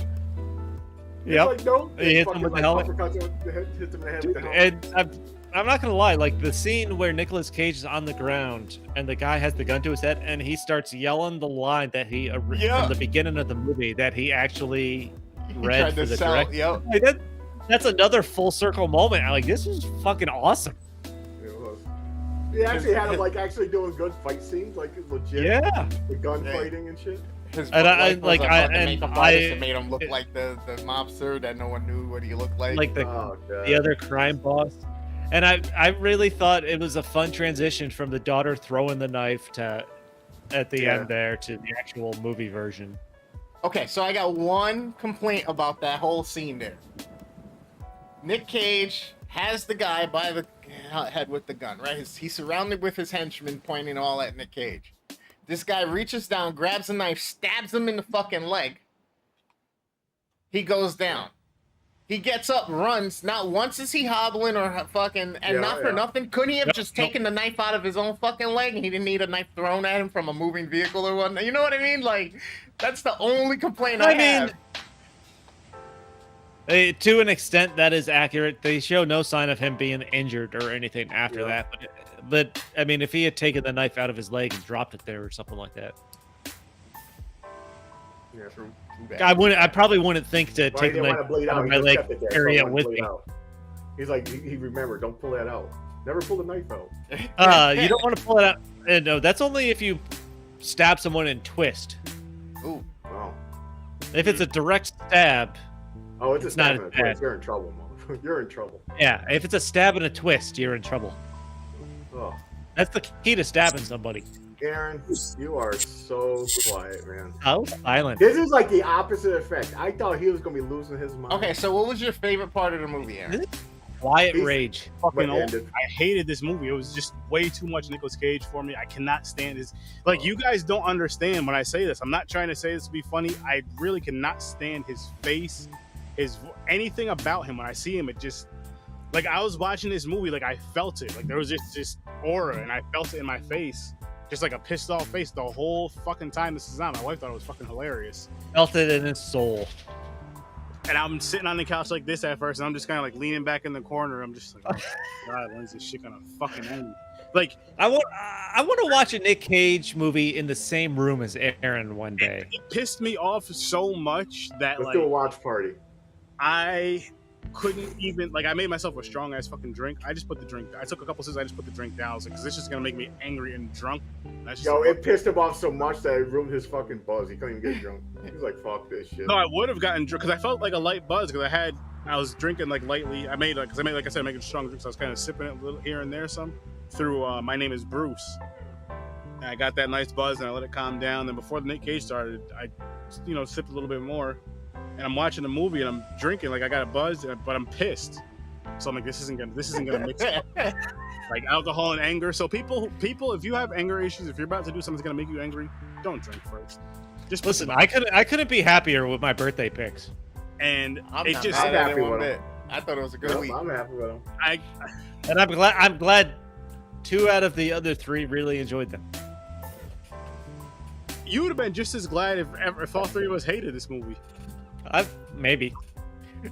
He's Yep. like, no. He hits him Fucking, with the like, helmet. uppercuts him with the head, hits him in the head with the helmet. And I'm not gonna lie, like the scene where Nicolas Cage is on the ground and the guy has the gun to his head and he starts yelling the line that he Yeah. from the beginning of the movie that he actually He read tried for to the sell. direct. Yep. Like, that's another full circle moment. I'm like, this is fucking awesome. It was. He actually had him like actually doing good fight scenes, like legit. Yeah. The gun Yeah. fighting and shit. His And I- wife was like, a I- fucking and makeup I- artist that made him look like the mobster that no one knew what he looked like. Like the Oh god. the other crime boss. And I really thought it was a fun transition from the daughter throwing the knife to at the Yeah. end there to the actual movie version. Okay, so I got one complaint about that whole scene there. Nick Cage has the guy by the head with the gun, right? He's surrounded with his henchmen pointing all at Nick Cage. This guy reaches down, grabs a knife, stabs him in the fucking leg. He goes down. He gets up, runs. Not once is he hobbling or fucking, and Yeah, not for yeah. nothing. Couldn't he have Yep, just nope. taken the knife out of his own fucking leg and he didn't need a knife thrown at him from a moving vehicle or whatnot? You know what I mean? Like, that's the only complaint I I mean, have. To an extent, that is accurate. They show no sign of him being injured or anything after Yeah. that. But I mean, if he had taken the knife out of his leg and dropped it there or something like that, Yeah. True. Too bad. I probably wouldn't think to Well, he take the didn't want knife to bleed out out. of He my just leg, kept it there. carry so it it with wouldn't me. bleed out. He's like, he remembered, don't pull that out. Never pull the knife out. You don't want to pull it out. No, that's only if you stab someone and twist. Ooh. Oh. If it's a direct stab, Oh, it's a It's not stab and a as bad. twist. You're in trouble, motherfucker. You're in trouble. yeah. If it's a stab and a twist, you're in trouble. Oh. That's the key to stabbing somebody. Aaron, you are so quiet, man. Oh, silent. This is like the opposite effect. I thought he was gonna be losing his mind. Okay, so what was your favorite part of the movie, Aaron? Quiet He's- rage. Fucking But old. ended. I hated this movie. It was just way too much Nicolas Cage for me. I cannot stand his. Like, you guys don't understand when I say this. I'm not trying to say this to be funny. I really cannot stand his face, anything about him. When I see him, it just, like, I was watching this movie, like, I felt it. Like, there was just this aura, and I felt it in my face. Just like a pissed off face the whole fucking time this is on. My wife thought it was fucking hilarious. Felt it in his soul. And I'm sitting on the couch like this at first, and I'm just kind of like leaning back in the corner. I'm just like, oh my God, when's this shit gonna fucking end? Like, I want to watch a Nick Cage movie in the same room as Aaron one day. it pissed me off so much that Let's like do a watch party. I couldn't even, like, I made myself a strong ass fucking drink. I just put the drink. I took a couple sips. I just put the drink down. I was like, 'cause this is gonna make me angry and drunk. That's just Yo, it pissed him off so much that it ruined his fucking buzz. He couldn't even get drunk. He's like, fuck this shit. No, I would have gotten drunk because I felt like a light buzz because I was drinking like lightly. I made like I said, making strong drinks. So I was kind of sipping it a little here and there some through. My name is Bruce. And I got that nice buzz and I let it calm down. Then before the Nick Cage started, I, sipped a little bit more. And I'm watching the movie and I'm drinking like I got a buzz, but I'm pissed. So I'm like, this isn't gonna mix up. Like alcohol and anger. So people, if you have anger issues, if you're about to do something that's gonna make you angry, don't drink first. Just put Listen, the- I couldn't be happier with my birthday picks. and I'm it not just mad at happy it one with him. bit. I thought it was a good Yep, week. I'm happy with him. And I'm glad 2 out of the other 3 really enjoyed them. you would have been just as glad if all 3 of us hated this movie. Maybe.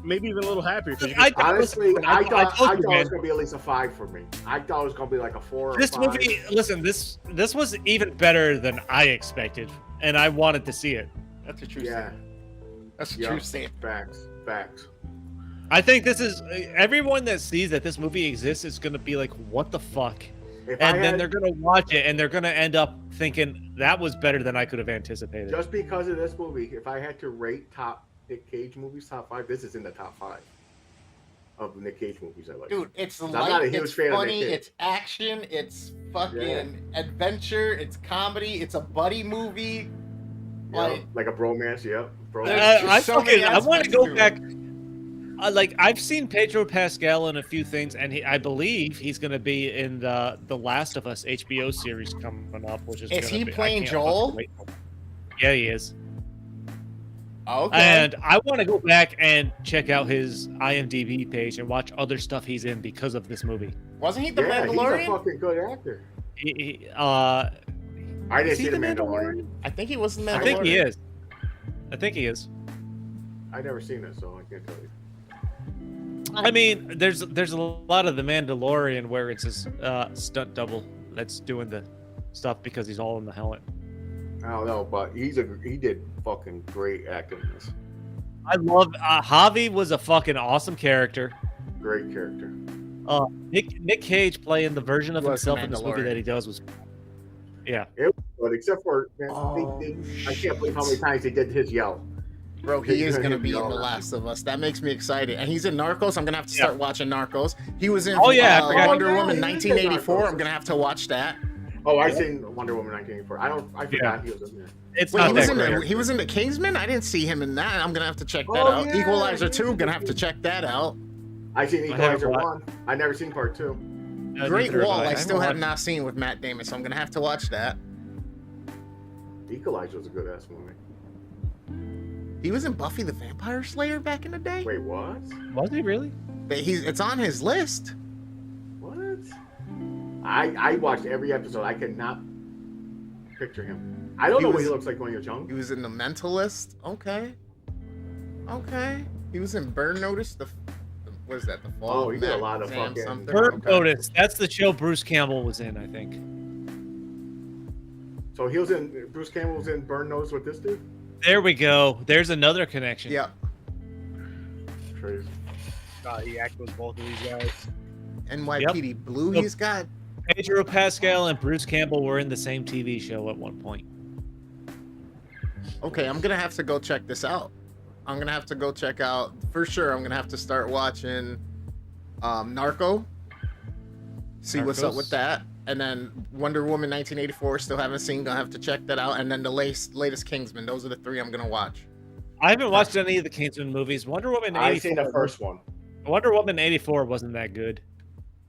Maybe even a little happier because Honestly, I thought told it you, was man. gonna be at least a 5 for me. I thought it was gonna be like a 4 or This 5. movie, listen, this was even better than I expected, and I wanted to see it. That's a true Yeah. statement. That's a Yeah. true statement. Facts. I think this is everyone that sees that this movie exists is gonna be like, "What the fuck?" If And I then had, they're gonna watch it, and they're gonna end up thinking that was better than I could have anticipated. just because of this movie, if I had to rate top Nick Cage movies, top 5, this is in the top 5 of the Nick Cage movies I like. Dude, it's I'm not a light, huge it's fan of funny, Nick Cage. it's action, it's fucking adventure, it's comedy, it's a buddy movie. Yeah, like a bromance, yep. There's I just so many I want to aspects go to it. back. Like I've seen Pedro Pascal in a few things, and I believe he's going to be in the Last of Us HBO series coming up, which is. Is gonna he be, I playing can't Joel? fucking wait for it. Yeah, he is. Okay. And I want to go back and check out his IMDb page and watch other stuff he's in because of this movie. Wasn't he the Yeah, he's a Mandalorian? fucking good actor. I I didn't is he see the the Mandalorian. I think he was the Mandalorian. I think he is. I think he is. I never seen it, so I can't tell you. I mean, there's a lot of the Mandalorian where it's his stunt double that's doing the stuff because he's all in the helmet. I don't know, but he did fucking great acting in this. I love Javi was a fucking awesome character. Great character. Nick Cage playing the version of He was the himself in this movie Mandalorian. that he does was, yeah. But except for, man, Oh, I can't believe how many times they did his yell. Bro, he is gonna be in Yeah. The Last of Us. That makes me excited. And he's in Narcos. I'm gonna have to start watching Narcos. He was in Oh, yeah, I forgot. Wonder Oh, yeah, Woman he was in 1984. Narcos. I'm gonna have to watch that. Oh, I seen Wonder Woman 1984. I forgot he was in there. It's Wait, not he was that in great. he was in the Kingsman? I didn't see him in that. I'm gonna have to check that Oh, out. yeah, Equalizer yeah. 2, I'm gonna have to check that out. I seen I haven't Equalizer watched- 1. I never seen part 2. Great Neither have Wall, I haven't still have watched- not seen with Matt Damon, so I'm gonna have to watch that. Equalizer was a good ass movie. He was in Buffy the Vampire Slayer back in the day. Wait, what? Was he really? It's on his list. What? I watched every episode. I could not picture him. I don't He know what was- he looks like when he was young. He was in The Mentalist. Okay. He was in Burn Notice. What is that? The Fall. Oh, he did a lot of Exam fucking- something? Bird Okay. Notice. That's the show Bruce Campbell was in, I think. So he was in. Bruce Campbell was in Burn Notice with this dude. There we go. There's another connection. Yeah. Crazy. He acted with both of these guys. NYPD Blue. Yep. He's got. Pedro Pascal and Bruce Campbell were in the same TV show at one point. Okay, I'm gonna have to go check this out. I'm gonna have to go check out for sure. I'm gonna have to start watching Narco. See what's up Narcos. with that. And then Wonder Woman 1984, still haven't seen. Gonna have to check that out. And then the latest Kingsman. Those are the three I'm gonna watch. I haven't watched any of the Kingsman movies. Wonder Woman I seen 84. the first one. Wonder Woman 84 wasn't that good.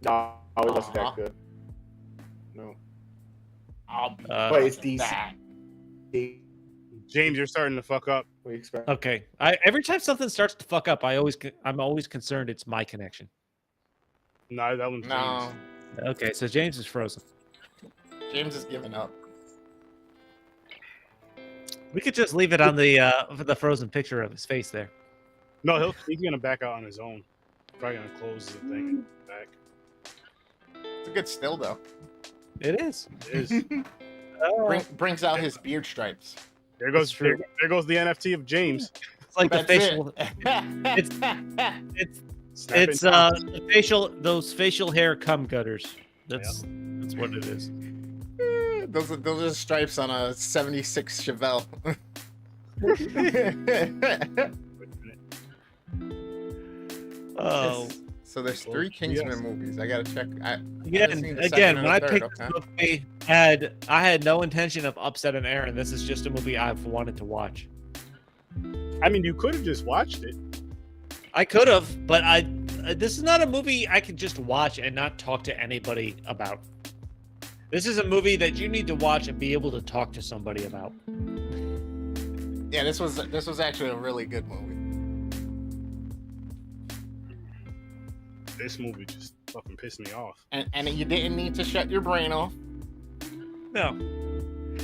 No, it wasn't Uh-huh. that good. No, I'll be Uh, but it's DC. back. James, you're starting to fuck up. What do you expect? Okay. Every time something starts to fuck up, I'm always concerned it's my connection. No, that one's No, James. Okay, so James is frozen. James is giving up. We could just leave it on the frozen picture of his face there. No, he's gonna back out on his own. Probably gonna close the thing and back. It's a good still though. It is. It is. Brings out his beard stripes. There goes That's true. there goes the NFT of James. It's like That's the facial. it. It's the those facial hair cum gutters. That's what it is. those are stripes on a '76 Chevelle. Oh, So there's three Kingsman movies. I gotta check. again, when I picked this movie, I had no intention of upsetting Aaron. This is just a movie I've wanted to watch. I mean, you could have just watched it. I could have, but this is not a movie I can just watch and not talk to anybody about. This is a movie that you need to watch and be able to talk to somebody about. Yeah, this was actually a really good movie. This movie just fucking pissed me off. And you didn't need to shut your brain off. No.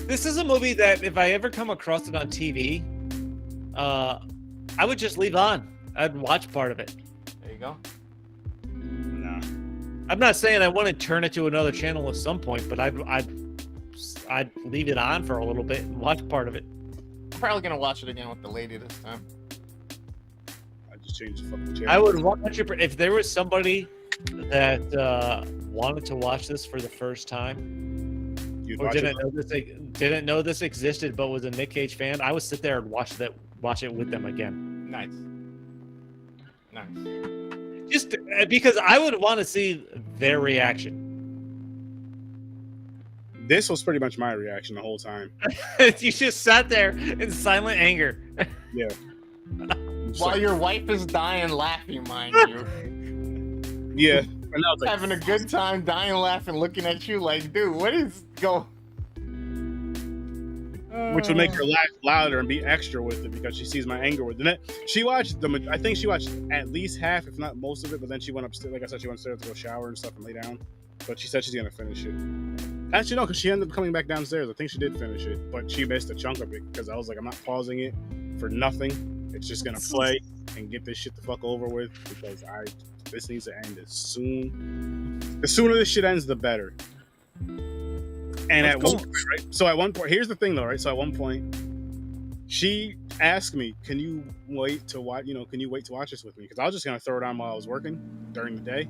This is a movie that if I ever come across it on TV, I would just leave on. I'd watch part of it. There you go. Nah. I'm not saying I want to turn it to another channel at some point, but I'd leave it on for a little bit and watch part of it. I'm probably gonna watch it again with the lady this time. I just changed the fucking channel. I would 100%. If there was somebody that wanted to watch this for the first time, You'd or watch didn't know this existed, but was a Nick Cage fan, I would sit there and watch it with them again. Nice. Just because I would want to see their reaction. This was pretty much my reaction the whole time. You just sat there in silent anger. While your wife is dying laughing, mind you. Yeah. And I was like, Having a good time, dying laughing, looking at you like, dude, what is go? which would make her laugh louder and be extra with it because she sees my anger with it. She watched I think she watched at least half, if not most of it, but then she went upstairs. Like I said, she went upstairs to go shower and stuff and lay down. But she said she's gonna finish it. Actually, no, because she ended up coming back downstairs. I think she did finish it, but she missed a chunk of it because I was like, I'm not pausing it for nothing. It's just gonna play and get this shit the fuck over with because this needs to end as soon. The sooner this shit ends, the better. And at one point, right? So at one point, here's the thing though, right? So at one point, she asked me, "Can you wait to watch? Can you wait to watch this with me?" Because I was just gonna throw it on while I was working during the day,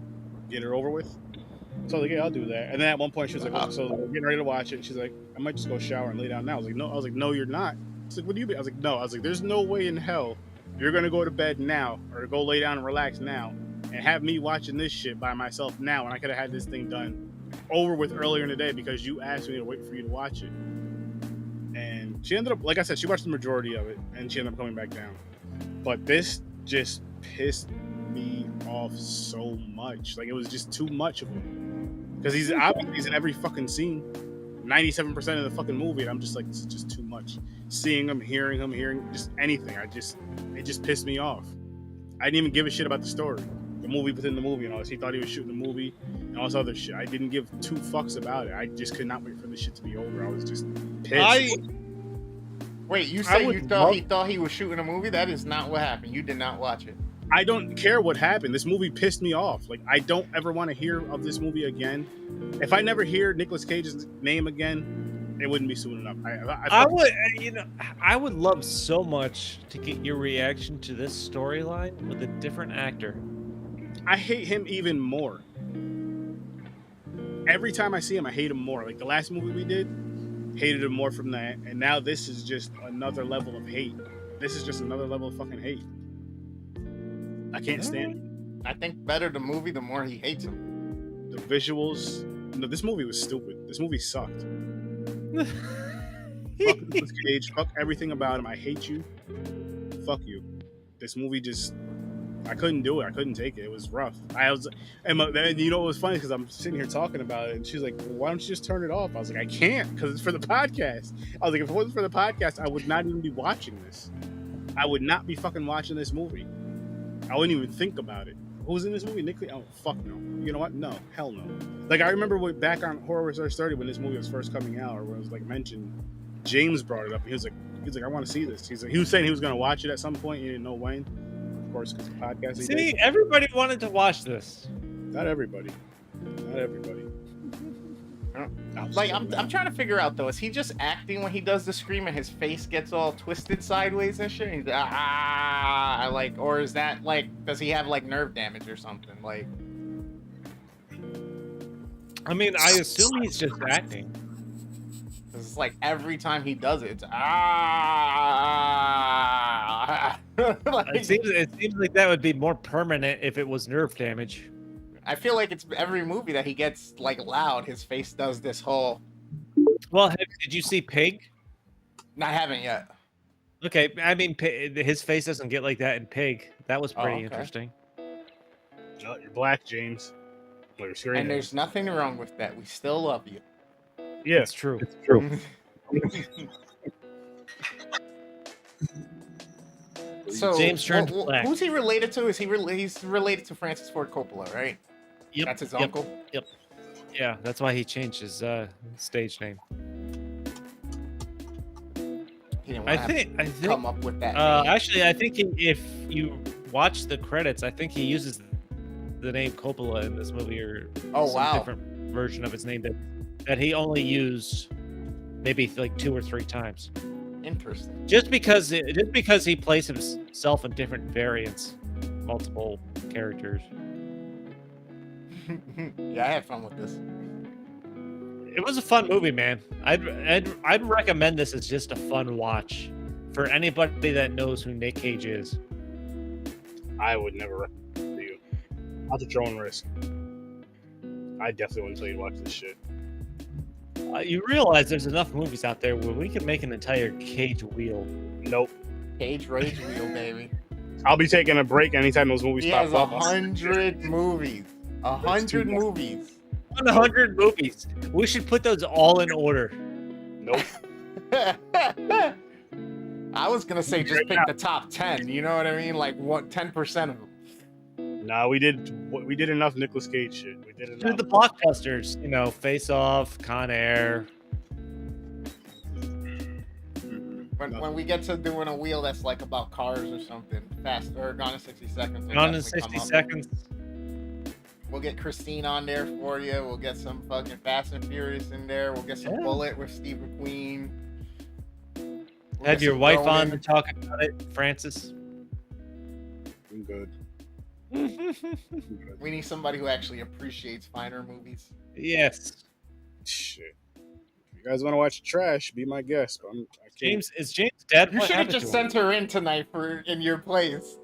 get it over with. So I was like, "Yeah, I'll do that." And then at one point, she was like, "Oh, so we're getting ready to watch it." And she's like, "I might just go shower and lay down now." I was like, "No." I was like, "No, you're not." She's like, "What do you mean?" I was like, "No." I was like, "There's no way in hell you're gonna go to bed now or go lay down and relax now and have me watching this shit by myself now when I could have had this thing done over with earlier in the day because you asked me to wait for you to watch it." And she ended up, like I said, she watched the majority of it and she ended up coming back down. But this just pissed me off so much. Like, it was just too much of him. Because he's in every fucking scene. 97% of the fucking movie, and I'm just like, this is just too much. Seeing him, hearing just anything. It just pissed me off. I didn't even give a shit about the story. The movie within the movie and all this. He thought he was shooting the movie and all this other shit. I didn't give two fucks about it. I just could not wait for this shit to be over. I was just pissed. Wait, you I say would you thought love- he thought he was shooting a movie? That is not what happened. You did not watch it. I don't care what happened. This movie pissed me off. Like, I don't ever want to hear of this movie again. If I never hear Nicolas Cage's name again, it wouldn't be soon enough. I would, I would love so much to get your reaction to this storyline with a different actor. I hate him even more. Every time I see him, I hate him more. Like the last movie we did, hated him more from that, and now this is just another level of hate. This is just another level of fucking hate. I can't stand him. I think better the movie, the more he hates him. The visuals. No, this movie was stupid. This movie sucked. Fuck Nicolas Cage. Fuck everything about him. I hate you. Fuck you. This movie just. I couldn't do it. I couldn't take it. It was rough. And you know what was funny? Because I'm sitting here talking about it, and she's like, well, "Why don't you just turn it off?" I was like, "I can't, because it's for the podcast." I was like, "If it wasn't for the podcast, I would not even be watching this. I would not be fucking watching this movie. I wouldn't even think about it." Who's in this movie? Nick? Oh, fuck no. You know what? No, hell no. Like I remember back on Horror Research 30 when this movie was first coming out, or when it was like mentioned, James brought it up. He was like, "I want to see this." He was saying he was gonna watch it at some point. He didn't know when. Of course, because the podcast. See, everybody wanted to watch this. Not everybody. Not everybody. Like I'm trying to figure out though, is he just acting when he does the scream and his face gets all twisted sideways and shit? And he's like, or is that like, does he have like nerve damage or something? Like, I mean, I assume he's just acting. it's like every time he does it, it's like, It seems like that would be more permanent if it was nerve damage. I feel like it's every movie that he gets like loud, his face does this whole. Well, did you see Pig? I haven't yet. Okay, I mean, his face doesn't get like that in Pig. That was pretty okay. interesting. Oh, you're black, James. And there's nothing wrong with that. We still love you. Yeah, It's true. it's true. So James turned black. Who's he related to? He's related to Francis Ford Coppola, right? Yep. That's his yep, uncle. Yep. Yeah, that's why he changed his stage name. He didn't I want think. to come up with that. name. Actually, I think if you watch the credits, I think he uses the name Coppola in this movie, or some different version of his name that he only used maybe like 2 or 3 times. Interesting. Just because he plays himself in different variants, multiple characters. Yeah, I had fun with this. It was a fun movie, man. I'd recommend this as just a fun watch for anybody that knows who Nick Cage is. I would never recommend it to you. Not at your own risk. I definitely wouldn't tell you to watch this shit. You realize there's enough movies out there where we could make an entire Cage wheel. Nope. Cage Rage Wheel, baby. I'll be taking a break anytime those movies He pop has up. 100 movies. 100 movies. 100 movies. We should put those all in order. Nope. I was gonna say just pick the top 10. You know what I mean? Like what 10% of them. Nah, we did enough Nicolas Cage shit. We did enough. Do the blockbusters, Face Off, Con Air. When we get to doing a wheel that's like about cars or something, fast or Gone in 60 Seconds. will Gone in definitely 60 come up. seconds. We'll get Christine on there for you. We'll get some fucking Fast and Furious in there. We'll get some Yeah. Bullet with Steve McQueen. We'll Had get your some wife on Ronin. to talk about it, Francis. I'm good. We need somebody who actually appreciates finer movies. Yes. Shit. If you guys want to watch trash, be my guest. But I can't. Is James dead? You What should have happened just to him? sent her in tonight in your place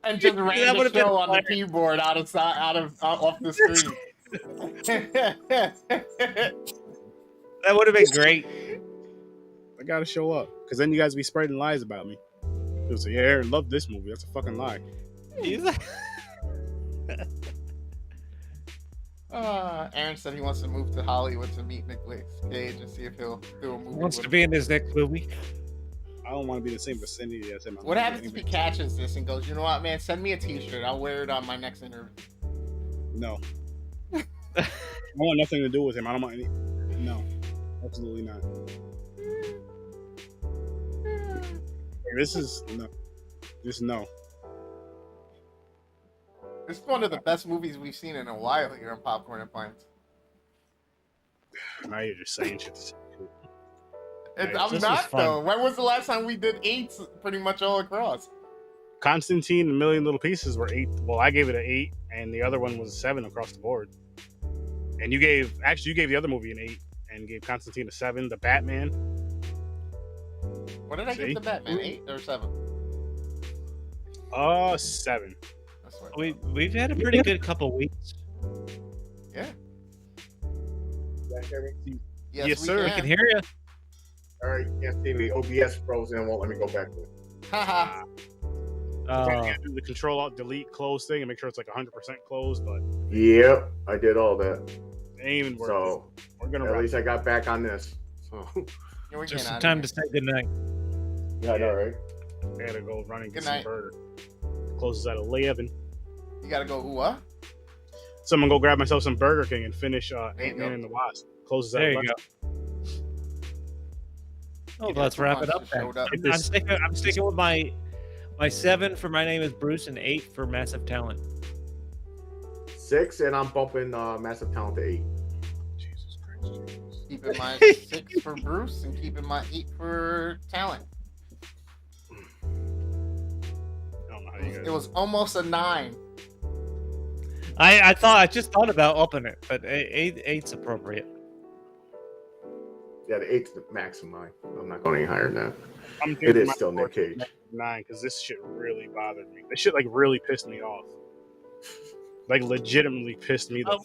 and just ran That the would've been show on the hilarious. keyboard off the screen. That would have been great. I gotta show up, because then you guys be spreading lies about me. You'll say, "Yeah, Aaron loved this movie." That's a fucking lie. Aaron said he wants to move to Hollywood to meet Nicolas Cage and see if he'll do a movie. Wants with to him. be in this next movie. I don't want to be in the same vicinity as him. What happens if he catches this and goes, "You know what, man? Send me a T-shirt. I'll wear it on my next interview." No. I want nothing to do with him. I don't want any. No, absolutely not. This is no. Just no. This is one of the best movies we've seen in a while here on Popcorn and Pints. Now you're just saying shit. I'm This was not fun. though. When was the last time we did 8s pretty much all across? Constantine, A Million Little Pieces were 8. Well, I gave it an 8, and the other one was a 7 across the board. And you gave the other movie an 8, and gave Constantine a 7. The Batman. What did I See? give the Batman? 8 or 7? 7. That's what. We've had a pretty good couple weeks. Yeah. Back there. Yes, Yes, we sir. I Can. can hear you. All right, you can't see me. OBS frozen and won't let me go back to it. Haha. I do the Control Alt Delete close thing and make sure it's like 100% closed, but Yep, I did all that. it ain't even working. So We're gonna at wrap. least I got back on this. So Here we Just get some out time of to here. say goodnight. yeah, I know, right? I gotta go run and get Good some night. burger. Closes at 11. You gotta go. Ooh, what? So I'm gonna go grab myself some Burger King and finish you Ant-Man go. and the Wasp. Closes at There you 11. go. Oh, Give let's us a wrap bunch it up that then. showed up. I'm sticking with my 7 for My Name is Bruce and 8 for Massive Talent. 6, and I'm bumping Massive Talent to 8. Jesus Christ. Keeping my 6 for Bruce and keeping my 8 for Talent. I don't know how you guys. It was almost a 9. I just thought about upping it, but 8's appropriate. Yeah, the 8's the max of mine. I'm not going any higher than that. I'm It changing is my still score Nick to Cage. 9 because this shit really bothered me. This shit like really pissed me off. Like legitimately pissed me. What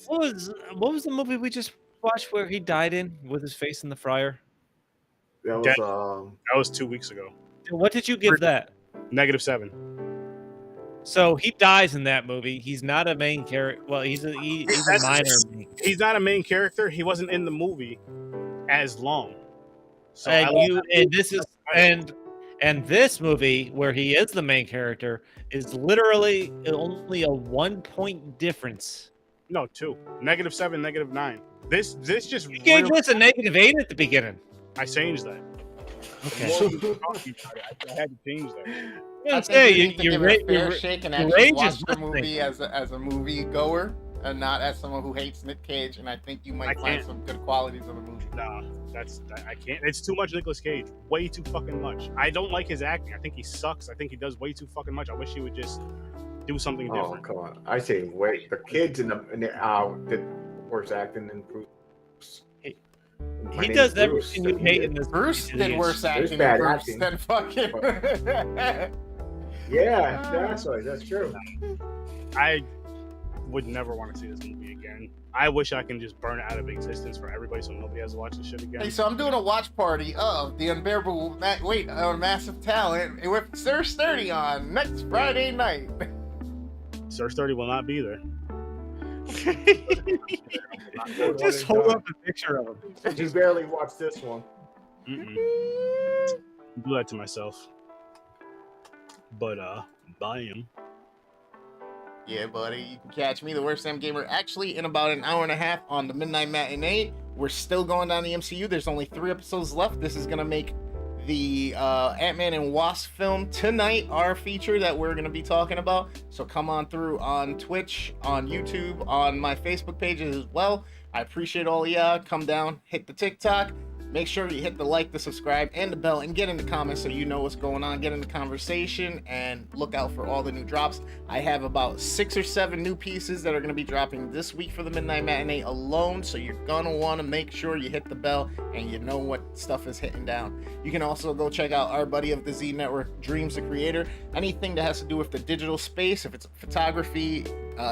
was the movie we just watched where he died in with his face in the fryer? That was That was 2 weeks ago. What did you give that? -7. So he dies in that movie. He's not a main character. Well, he's a minor. He's not a main character. He wasn't in the movie as long. So And this movie where he is the main character is literally only a 1-point difference. No, 2. -7, -9. This just You gave really, this a -8 at the beginning. I changed that. Okay. The more we were talking about it, I had to change that. Yeah, I say, think you need to give it a fair your shake and your actually range watch is the nothing. movie as a movie goer and not as someone who hates Nick Cage. And I think you I might find can't. some good qualities of the movie. Nah, I can't. It's too much Nicolas Cage. Way too fucking much. I don't like his acting. I think he sucks. I think he does way too fucking much. I wish he would just do something Oh, different. come on. I say, wait. The kids in the did worse acting than Bruce. My He name does is Bruce, everything you and he hate did. in this. Bruce movie. did worse acting bad than Bruce acting. than fucking. Yeah, that's right. That's true. I would never want to see this movie again. I wish I can just burn it out of existence for everybody so nobody has to watch this shit again. Hey, so I'm doing a watch party of The Unbearable Massive Talent with Sir Sturdy on next Friday night. Sir Sturdy will not be there. Just hold up a picture of him. You barely watched this one. Mm-mm. Do that to myself. But buy him. Yeah, buddy. You can catch me, the Worst Sam Gamer, actually in about an hour and a half on the Midnight Matinee. We're still going down the MCU. There's only 3 episodes left. This is going to make the Ant-Man and Wasp film tonight our feature that we're going to be talking about. So come on through on Twitch, on YouTube, on my Facebook pages as well. I appreciate all of y'all. Come down, hit the TikTok. Make sure you hit the like, the subscribe, and the bell, and get in the comments so you know what's going on. Get in the conversation, and look out for all the new drops. I have about 6 or 7 new pieces that are going to be dropping this week for the Midnight Matinee alone, so you're going to want to make sure you hit the bell and you know what stuff is hitting down. You can also go check out our buddy of the Z Network, Dreams the Creator. Anything that has to do with the digital space, if it's photography,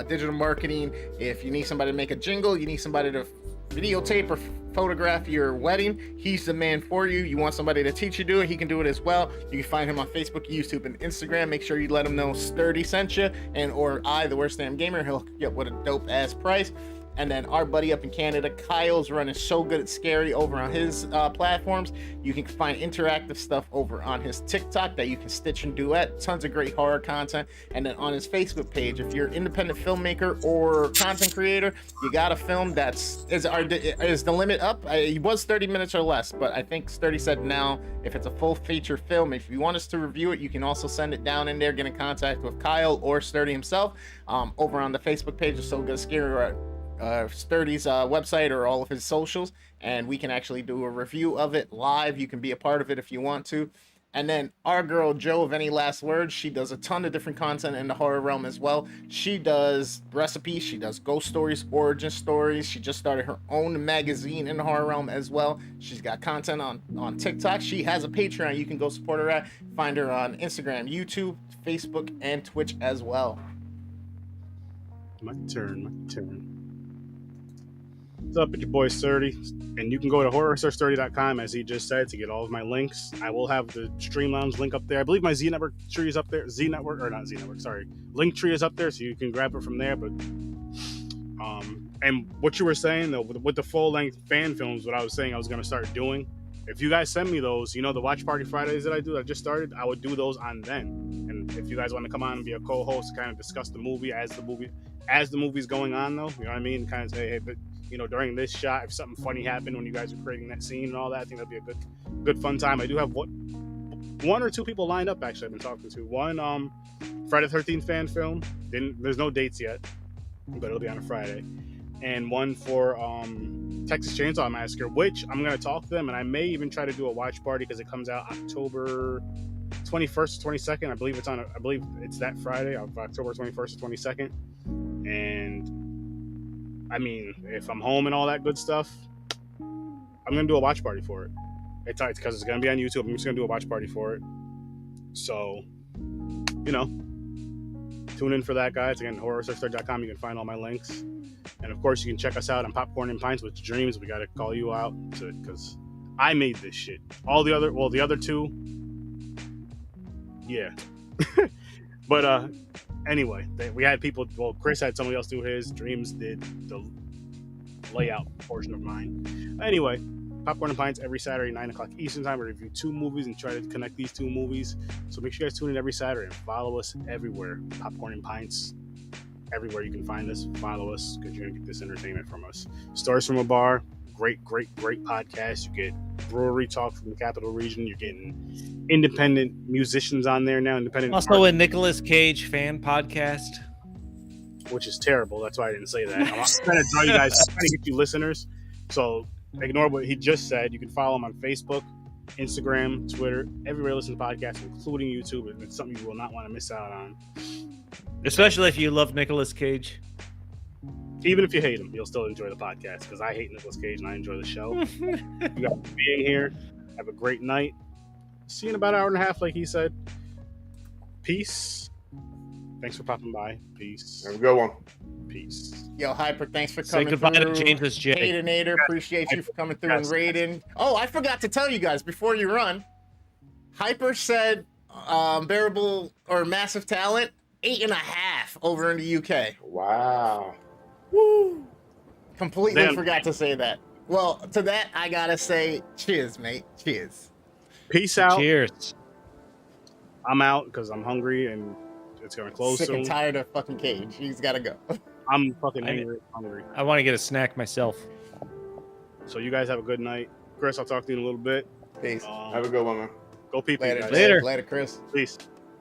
digital marketing, if you need somebody to make a jingle, you need somebody to videotape or photograph your wedding, he's the man for you. You want somebody to teach you do it, he can do it as well. You can find him on Facebook, YouTube, and Instagram. Make sure you let him know Sturdy sent you, and or I, the Worst Damn Gamer. He'll get what a dope ass price. And then our buddy up in Canada, Kyle's running So Good at Scary over on his platforms. You can find interactive stuff over on his TikTok that you can stitch and duet. Tons of great horror content. And then on his Facebook page, if you're an independent filmmaker or content creator, you got a film is the limit up? It was 30 minutes or less, but I think Sturdy said now, if it's a full feature film, if you want us to review it, you can also send it down in there, get in contact with Kyle or Sturdy himself over on the Facebook page of So Good at Scary, or Sturdy's website, or all of his socials, and we can actually do a review of it live. You can be a part of it if you want to. And then our girl Jo of Any Last Words, she does a ton of different content in the horror realm as well. She does recipes, she does ghost stories, origin stories. She just started her own magazine in the horror realm as well. She's got content on TikTok. She has a Patreon you can go support her at. Find her on Instagram, YouTube, Facebook, and Twitch as well. My turn. What's up, it's your boy Sturdy, and you can go to horrorstar30.com, as he just said, to get all of my links. I will have the Stream Lounge link up there. I believe my Z Network tree is up there. Link tree is up there, so you can grab it from there. But and what you were saying though, with the full length fan films, what I was saying I was gonna start doing. If you guys send me those, the Watch Party Fridays that I just started, I would do those on then. And if you guys want to come on and be a co-host, kind of discuss the movie as the movie's going on, though, you know what I mean? Kind of say, hey, but during this shot, if something funny happened when you guys were creating that scene and all that, I think that'd be a good fun time. I do have one or two people lined up, actually, I've been talking to. One, Friday the 13th fan film. There's no dates yet, but it'll be on a Friday. And one for Texas Chainsaw Massacre, which I'm going to talk to them, and I may even try to do a watch party because it comes out October 21st or 22nd. I believe it's that Friday of October 21st or 22nd. And I mean, if I'm home and all that good stuff, I'm going to do a watch party for it. It's because it's going to be on YouTube. I'm just going to do a watch party for it. So, tune in for that, guys. Again, horrorstar30.com. You can find all my links. And of course, you can check us out on Popcorn and Pints with Dreams. We got to call you out because I made this shit. The other two, yeah. But anyway, we had people. Well, Chris had somebody else do his. Dreams did the layout portion of mine. Anyway, Popcorn and Pints every Saturday, 9:00 Eastern Time. We review 2 movies and try to connect these 2 movies. So make sure you guys tune in every Saturday and follow us everywhere. Popcorn and Pints. Everywhere you can find us, follow us, because you're going to get this entertainment from us. Stories from a Bar, great podcast. You get brewery talk from the capital region. You're getting independent musicians on there now. Also a Nicolas Cage fan podcast. Which is terrible. That's why I didn't say that. I'm trying to draw you guys, trying to get you listeners. So ignore what he just said. You can follow him on Facebook, Instagram, Twitter, everywhere you listen to podcasts, including YouTube. And it's something you will not want to miss out on. Especially if you love Nicolas Cage. Even if you hate him, you'll still enjoy the podcast, because I hate Nicolas Cage and I enjoy the show. You guys for being here. Have a great night. See you in about an hour and a half, like he said. Peace. Thanks for popping by. Peace. Have a good one. Peace. Yo, Hyper, thanks for Say coming goodbye through. to James J. Haydenator, appreciate you for coming through and raiding. Oh, I forgot to tell you guys before you run. Hyper said unbearable or massive talent 8.5 over in the UK. Wow. Woo! Completely Damn. forgot to say that. Well, to that I gotta say, cheers, mate. Cheers. Peace out. Cheers. I'm out because I'm hungry and it's gonna close Sick soon. and tired of fucking Cage. He's gotta go. I'm fucking hungry. I want to get a snack myself. So you guys have a good night. Chris, I'll talk to you in a little bit. Peace. Have a good one, man. Go pee, Later, guys. Later. Later, Chris. Peace.